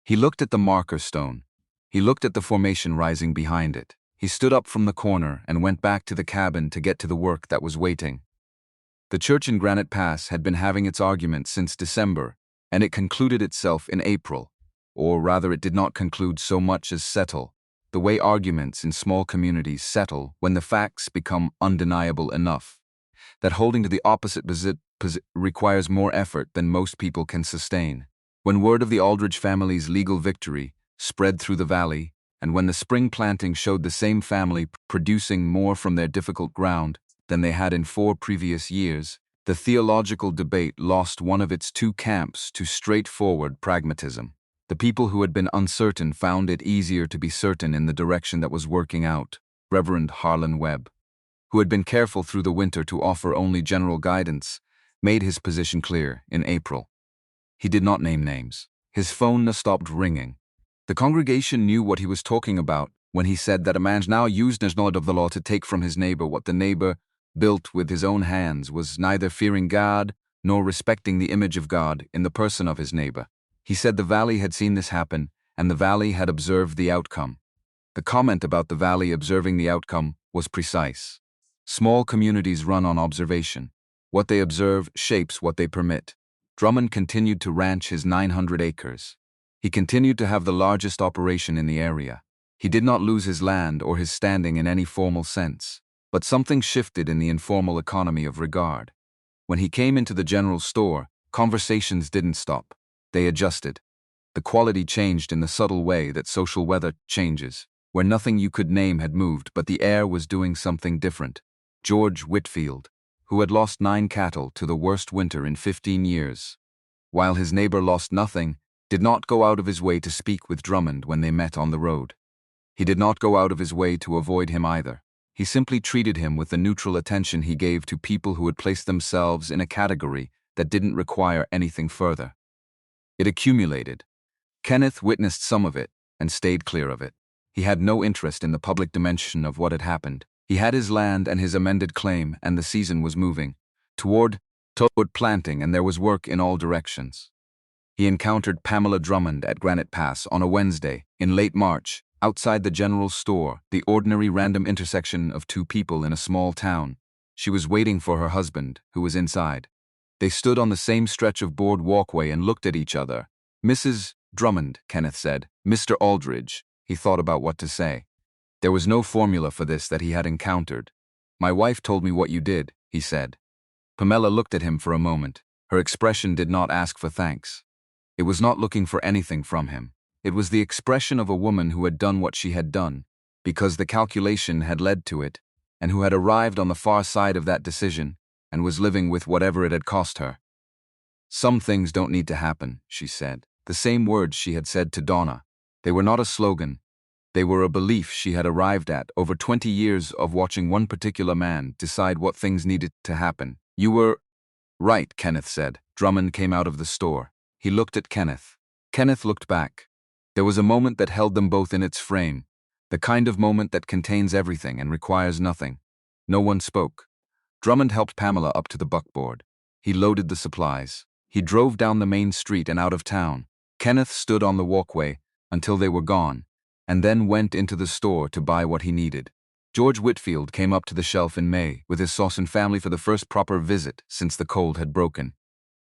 He looked at the marker stone. He looked at the formation rising behind it. He stood up from the corner and went back to the cabin to get to the work that was waiting. The church in Granite Pass had been having its arguments since December, and it concluded itself in April. Or rather, it did not conclude so much as settle, the way arguments in small communities settle when the facts become undeniable enough that holding to the opposite requires more effort than most people can sustain. When word of the Aldrich family's legal victory spread through the valley, and when the spring planting showed the same family producing more from their difficult ground than they had in 4 previous years, the theological debate lost one of its 2 camps to straightforward pragmatism. The people who had been uncertain found it easier to be certain in the direction that was working out. Reverend Harlan Webb, who had been careful through the winter to offer only general guidance, made his position clear in April. He did not name names. His phone stopped ringing. The congregation knew what he was talking about when he said that a man now used his knowledge of the law to take from his neighbor what the neighbor built with his own hands was neither fearing God nor respecting the image of God in the person of his neighbor. He said the valley had seen this happen, and the valley had observed the outcome. The comment about the valley observing the outcome was precise. Small communities run on observation. What they observe shapes what they permit. Drummond continued to ranch his 900 acres. He continued to have the largest operation in the area. He did not lose his land or his standing in any formal sense, but something shifted in the informal economy of regard. When he came into the general store, conversations didn't stop. They adjusted. The quality changed in the subtle way that social weather changes, where nothing you could name had moved, but the air was doing something different. George Whitfield, who had lost 9 cattle to the worst winter in 15 years, while his neighbor lost nothing, did not go out of his way to speak with Drummond when they met on the road. He did not go out of his way to avoid him either. He simply treated him with the neutral attention he gave to people who had placed themselves in a category that didn't require anything further. It accumulated. Kenneth witnessed some of it and stayed clear of it. He had no interest in the public dimension of what had happened. He had his land and his amended claim, and the season was moving toward planting, and there was work in all directions. He encountered Pamela Drummond at Granite Pass on a Wednesday in late March, outside the general store, the ordinary random intersection of 2 people in a small town. She was waiting for her husband, who was inside. They stood on the same stretch of board walkway and looked at each other. "Mrs. Drummond," Kenneth said. "Mr. Aldrich." He thought about what to say. There was no formula for this that he had encountered. "My wife told me what you did," he said. Pamela looked at him for a moment. Her expression did not ask for thanks. It was not looking for anything from him. It was the expression of a woman who had done what she had done, because the calculation had led to it, and who had arrived on the far side of that decision, and was living with whatever it had cost her. "Some things don't need to happen," she said. The same words she had said to Donna. They were not a slogan. They were a belief she had arrived at over 20 years of watching one particular man decide what things needed to happen. "You were right," Kenneth said. Drummond came out of the store. He looked at Kenneth. Kenneth looked back. There was a moment that held them both in its frame, the kind of moment that contains everything and requires nothing. No one spoke. Drummond helped Pamela up to the buckboard. He loaded the supplies. He drove down the main street and out of town. Kenneth stood on the walkway until they were gone, and then went into the store to buy what he needed. George Whitfield came up to the shelf in May with his Saucon family for the first proper visit since the cold had broken.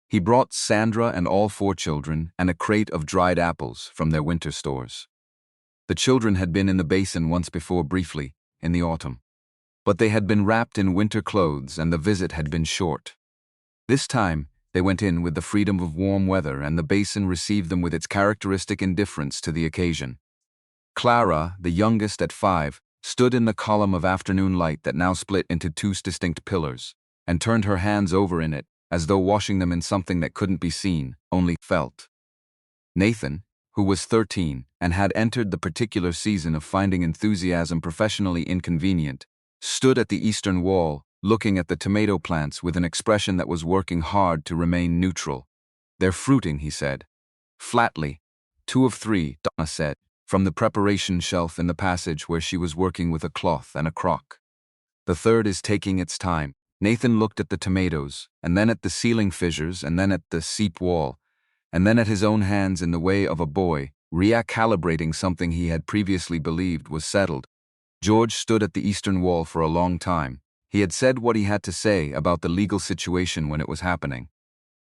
He brought Sandra and all 4 children and a crate of dried apples from their winter stores. The children had been in the basin once before briefly, in the autumn. But they had been wrapped in winter clothes and the visit had been short. This time, they went in with the freedom of warm weather and the basin received them with its characteristic indifference to the occasion. Clara, the youngest at 5, stood in the column of afternoon light that now split into 2 distinct pillars, and turned her hands over in it, as though washing them in something that couldn't be seen, only felt. Nathan, who was 13 and had entered the particular season of finding enthusiasm professionally inconvenient, stood at the eastern wall, looking at the tomato plants with an expression that was working hard to remain neutral. "They're fruiting," he said. Flatly. 2 of 3, Donna said, from the preparation shelf in the passage where she was working with a cloth and a crock. "The third is taking its time." Nathan looked at the tomatoes, and then at the ceiling fissures, and then at the seep wall, and then at his own hands in the way of a boy, recalibrating something he had previously believed was settled. George stood at the eastern wall for a long time. He had said what he had to say about the legal situation when it was happening.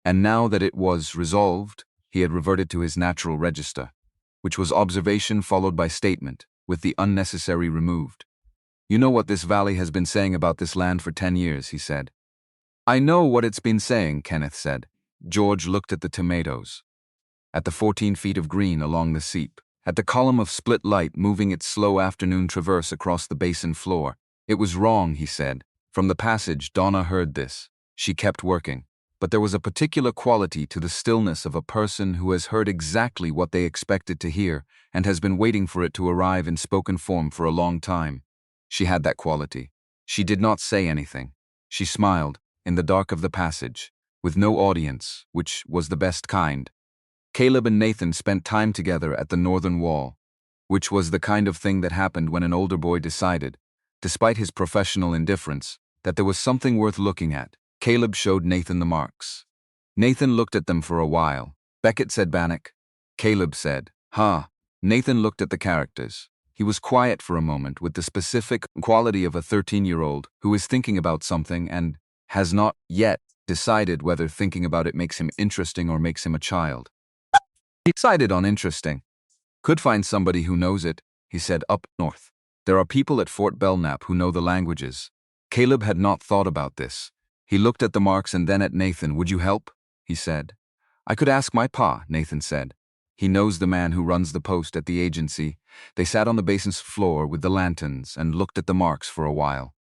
And now that it was resolved, he had reverted to his natural register, which was observation followed by statement, with the unnecessary removed. "You know what this valley has been saying about this land for 10 years, he said. "I know what it's been saying," Kenneth said. George looked at the tomatoes, at the 14 feet of green along the seep, at the column of split light moving its slow afternoon traverse across the basin floor. "It was wrong," he said. From the passage, Donna heard this. She kept working. But there was a particular quality to the stillness of a person who has heard exactly what they expected to hear and has been waiting for it to arrive in spoken form for a long time. She had that quality. She did not say anything. She smiled, in the dark of the passage, with no audience, which was the best kind. Caleb and Nathan spent time together at the northern wall, which was the kind of thing that happened when an older boy decided, despite his professional indifference, that there was something worth looking at. Caleb showed Nathan the marks. Nathan looked at them for a while. Beckett said Bannock. Caleb said, "Huh." Nathan looked at the characters. He was quiet for a moment with the specific quality of a 13-year-old who is thinking about something and has not yet decided whether thinking about it makes him interesting or makes him a child. He decided on interesting. "Could find somebody who knows it," he said, "up north. There are people at Fort Belknap who know the languages." Caleb had not thought about this. He looked at the marks and then at Nathan. "Would you help?" he said. "I could ask my pa," Nathan said. "He knows the man who runs the post at the agency." They sat on the basin's floor with the lanterns and looked at the marks for a while.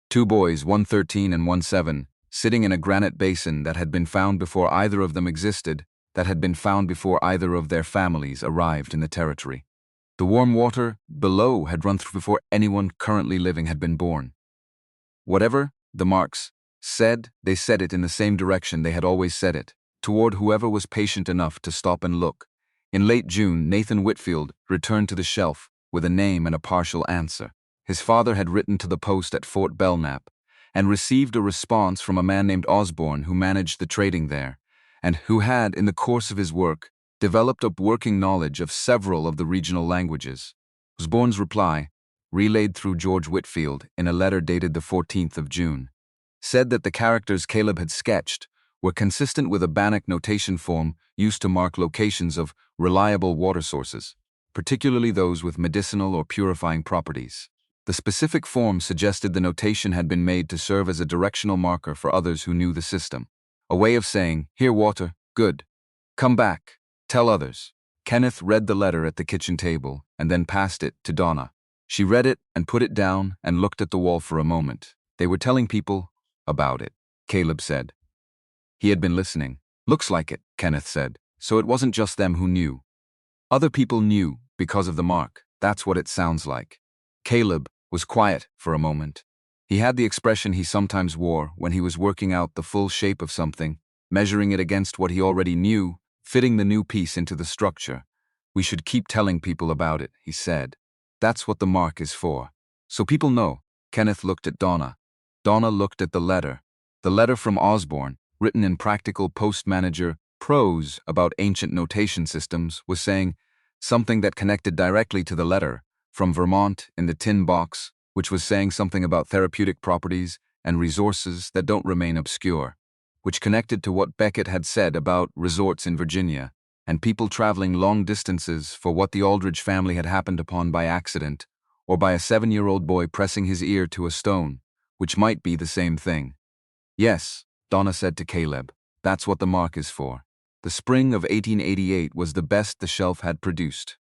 Two boys, one 13 and one 7, sitting in a granite basin that had been found before either of them existed, that had been found before either of their families arrived in the territory. The warm water below had run through before anyone currently living had been born. Whatever the marks said, they said it in the same direction they had always said it, toward whoever was patient enough to stop and look. In late June, Nathan Whitfield returned to the shelf with a name and a partial answer. His father had written to the post at Fort Belknap and received a response from a man named Osborne who managed the trading there, and who had, in the course of his work, developed a working knowledge of several of the regional languages. Osborne's reply, relayed through George Whitfield in a letter dated the 14th of June, said that the characters Caleb had sketched were consistent with a Bannock notation form used to mark locations of reliable water sources, particularly those with medicinal or purifying properties. The specific form suggested the notation had been made to serve as a directional marker for others who knew the system, a way of saying, "Here water, good. Come back, tell others." Kenneth read the letter at the kitchen table and then passed it to Donna. She read it and put it down and looked at the wall for a moment. "They were telling people about it," Caleb said. He had been listening. "Looks like it," Kenneth said. "So it wasn't just them who knew. Other people knew because of the mark. That's what it sounds like." Caleb was quiet for a moment. He had the expression he sometimes wore when he was working out the full shape of something, measuring it against what he already knew, fitting the new piece into the structure. "We should keep telling people about it," he said. "That's what the mark is for. So people know." Kenneth looked at Donna. Donna looked at the letter from Osborne, written in practical post-manager prose about ancient notation systems, was saying something that connected directly to the letter from Vermont in the tin box, which was saying something about therapeutic properties and resources that don't remain obscure, which connected to what Beckett had said about resorts in Virginia and people traveling long distances for what the Aldrich family had happened upon by accident, or by a 7-year-old boy pressing his ear to a stone, which might be the same thing. "Yes," Donna said to Caleb, "that's what the mark is for." The spring of 1888 was the best the shelf had produced.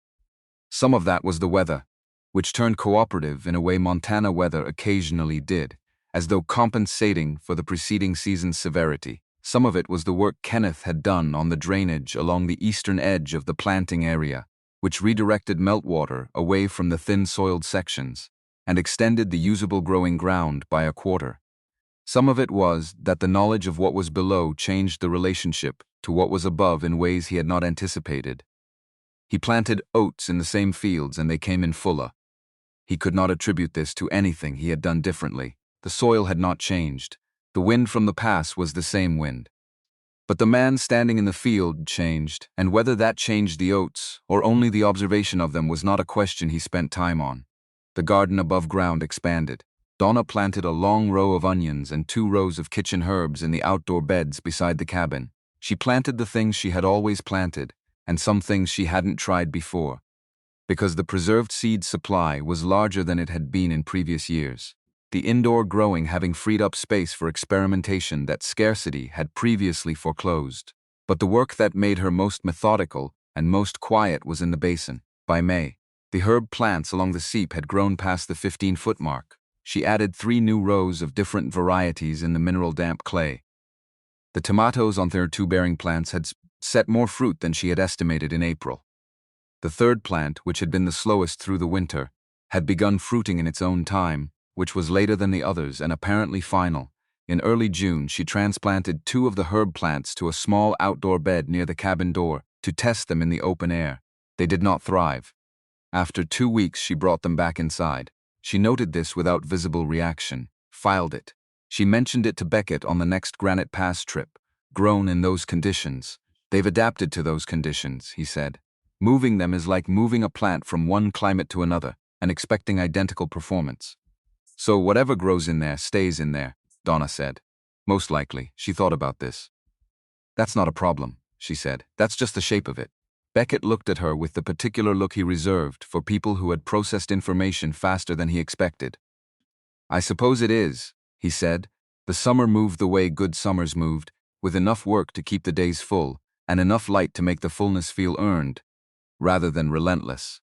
Some of that was the weather, which turned cooperative in a way Montana weather occasionally did, as though compensating for the preceding season's severity. Some of it was the work Kenneth had done on the drainage along the eastern edge of the planting area, which redirected meltwater away from the thin-soiled sections and extended the usable growing ground by a quarter. Some of it was that the knowledge of what was below changed the relationship to what was above in ways he had not anticipated. He planted oats in the same fields and they came in fuller. He could not attribute this to anything he had done differently. The soil had not changed. The wind from the pass was the same wind. But the man standing in the field changed, and whether that changed the oats or only the observation of them was not a question he spent time on. The garden above ground expanded. Donna planted a long row of onions and 2 rows of kitchen herbs in the outdoor beds beside the cabin. She planted the things she had always planted, and some things she hadn't tried before, because the preserved seed supply was larger than it had been in previous years, the indoor growing having freed up space for experimentation that scarcity had previously foreclosed. But the work that made her most methodical and most quiet was in the basin. By May, the herb plants along the seep had grown past the 15-foot mark. She added 3 new rows of different varieties in the mineral damp clay. The tomatoes on their 2 bearing plants had set more fruit than she had estimated in April. The 3rd plant, which had been the slowest through the winter, had begun fruiting in its own time, which was later than the others and apparently final, In early June, she transplanted 2 of the herb plants to a small outdoor bed near the cabin door to test them in the open air. They did not thrive. After 2 weeks, she brought them back inside. She noted this without visible reaction, filed it. She mentioned it to Beckett on the next Granite Pass trip. Grown in those conditions. They've adapted to those conditions, he said. Moving them is like moving a plant from one climate to another and expecting identical performance. So whatever grows in there stays in there, Donna said. Most likely, she thought about this. That's not a problem, she said. That's just the shape of it. Beckett looked at her with the particular look he reserved for people who had processed information faster than he expected. I suppose it is, he said. The summer moved the way good summers moved, with enough work to keep the days full, and enough light to make the fullness feel earned, rather than relentless.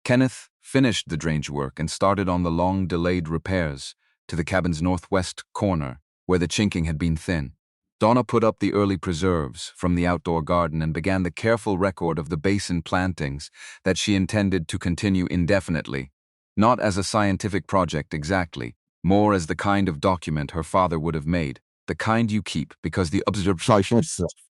Kenneth finished the drainage work and started on the long-delayed repairs to the cabin's northwest corner, where the chinking had been thin. Donna put up the early preserves from the outdoor garden and began the careful record of the basin plantings that she intended to continue indefinitely, not as a scientific project exactly, more as the kind of document her father would have made, the kind you keep because the observation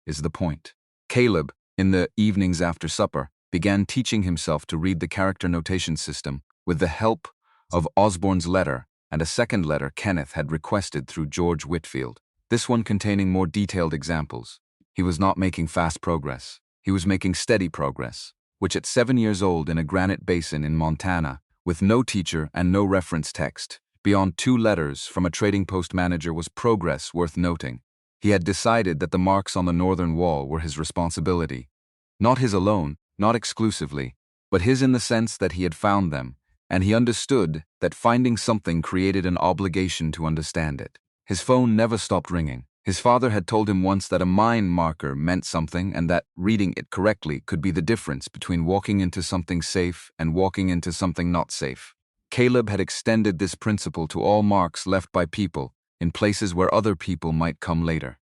is the point. Caleb, in the evenings after supper, began teaching himself to read the character notation system with the help of Osborne's letter and a second letter Kenneth had requested through George Whitfield, this one containing more detailed examples. He was not making fast progress. He was making steady progress, which at 7 years old in a granite basin in Montana, with no teacher and no reference text, beyond 2 letters from a trading post manager was progress worth noting. He had decided that the marks on the northern wall were his responsibility. Not his alone, not exclusively, but his in the sense that he had found them, and he understood that finding something created an obligation to understand it. His phone never stopped ringing. His father had told him once that a mine marker meant something and that reading it correctly could be the difference between walking into something safe and walking into something not safe. Caleb had extended this principle to all marks left by people in places where other people might come later.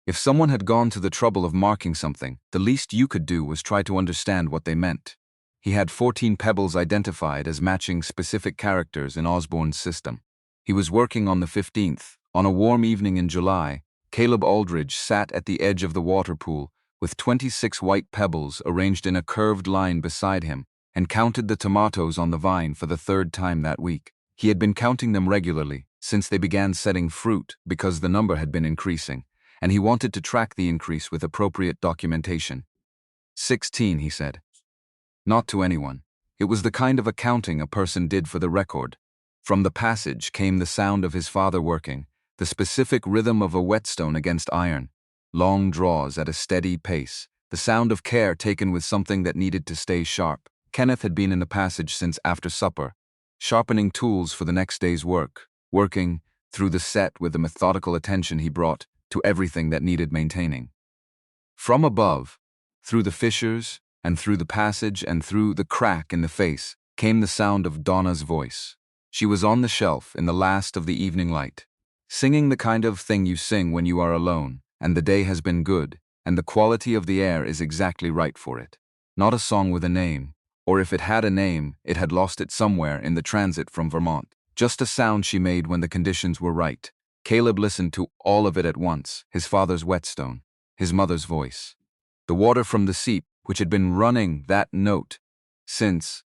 If someone had gone to the trouble of marking something, the least you could do was try to understand what they meant. He had 14 pebbles identified as matching specific characters in Osborne's system. He was working on the 15th. On a warm evening in July, Caleb Aldrich sat at the edge of the water pool with 26 white pebbles arranged in a curved line beside him and counted the tomatoes on the vine for the 3rd time that week. He had been counting them regularly since they began setting fruit because the number had been increasing, and he wanted to track the increase with appropriate documentation. 16, he said. Not to anyone. It was the kind of accounting a person did for the record. From the passage came the sound of his father working, the specific rhythm of a whetstone against iron, long draws at a steady pace, the sound of care taken with something that needed to stay sharp. Kenneth had been in the passage since after supper, sharpening tools for the next day's work, working through the set with the methodical attention he brought to everything that needed maintaining. From above, through the fissures, and through the passage and through the crack in the face, came the sound of Donna's voice. She was on the shelf in the last of the evening light, singing the kind of thing you sing when you are alone, and the day has been good, and the quality of the air is exactly right for it. Not a song with a name, or if it had a name, it had lost it somewhere in the transit from Vermont. Just a sound she made when the conditions were right. Caleb listened to all of it at once, his father's whetstone, his mother's voice, the water from the seep, which had been running that note since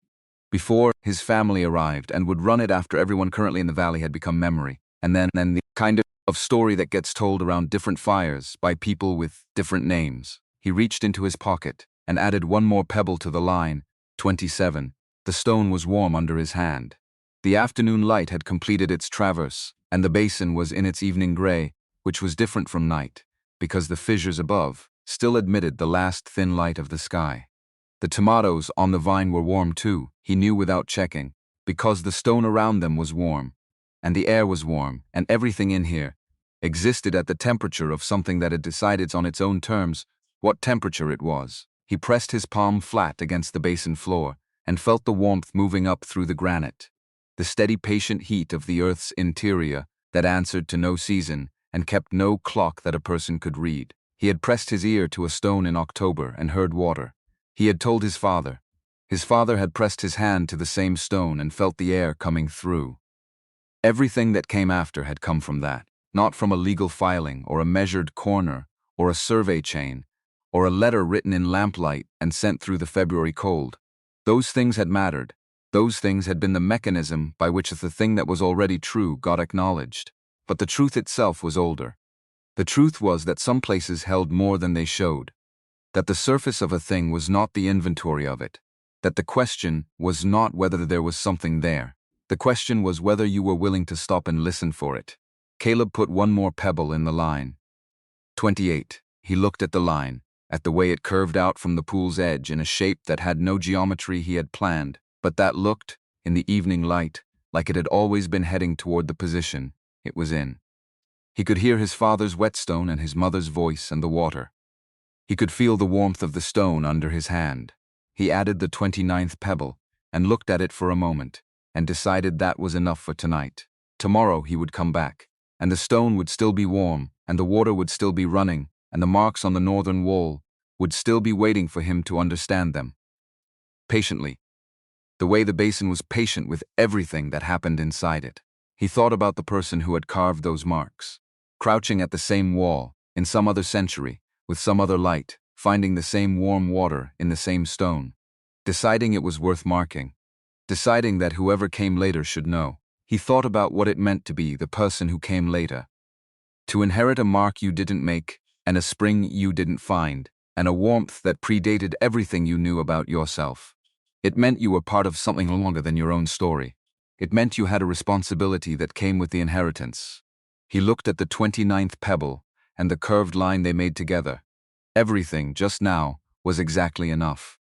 before his family arrived and would run it after everyone currently in the valley had become memory, and then the kind of story that gets told around different fires by people with different names. He reached into his pocket and added one more pebble to the line, 27. The stone was warm under his hand. The afternoon light had completed its traverse, and the basin was in its evening gray, which was different from night, because the fissures above still admitted the last thin light of the sky. The tomatoes on the vine were warm too, he knew without checking, because the stone around them was warm, and the air was warm, and everything in here existed at the temperature of something that had decided on its own terms what temperature it was. He pressed his palm flat against the basin floor and felt the warmth moving up through the granite, the steady patient heat of the earth's interior that answered to no season and kept no clock that a person could read. He had pressed his ear to a stone in October and heard water. He had told his father. His father had pressed his hand to the same stone and felt the air coming through. Everything that came after had come from that. not from a legal filing or a measured corner or a survey chain or a letter written in lamplight and sent through the February cold. Those things had mattered. Those things had been the mechanism by which the thing that was already true got acknowledged. But the truth itself was older. The truth was that some places held more than they showed, that the surface of a thing was not the inventory of it, that the question was not whether there was something there. The question was whether you were willing to stop and listen for it. Caleb put one more pebble in the line. 28. He looked at the line, at the way it curved out from the pool's edge in a shape that had no geometry he had planned, but that looked, in the evening light, like it had always been heading toward the position it was in. He could hear his father's whetstone and his mother's voice and the water. He could feel the warmth of the stone under his hand. He added the 29th pebble and looked at it for a moment and decided that was enough for tonight. Tomorrow he would come back, and the stone would still be warm, and the water would still be running, and the marks on the northern wall would still be waiting for him to understand them. Patiently, the way the basin was patient with everything that happened inside it. He thought about the person who had carved those marks, crouching at the same wall, in some other century, with some other light, finding the same warm water in the same stone, deciding it was worth marking, deciding that whoever came later should know. He thought about what it meant to be the person who came later. To inherit a mark you didn't make, and a spring you didn't find, and a warmth that predated everything you knew about yourself. It meant you were part of something longer than your own story. It meant you had a responsibility that came with the inheritance. He looked at the 29th pebble and the curved line they made together. Everything, just now, was exactly enough.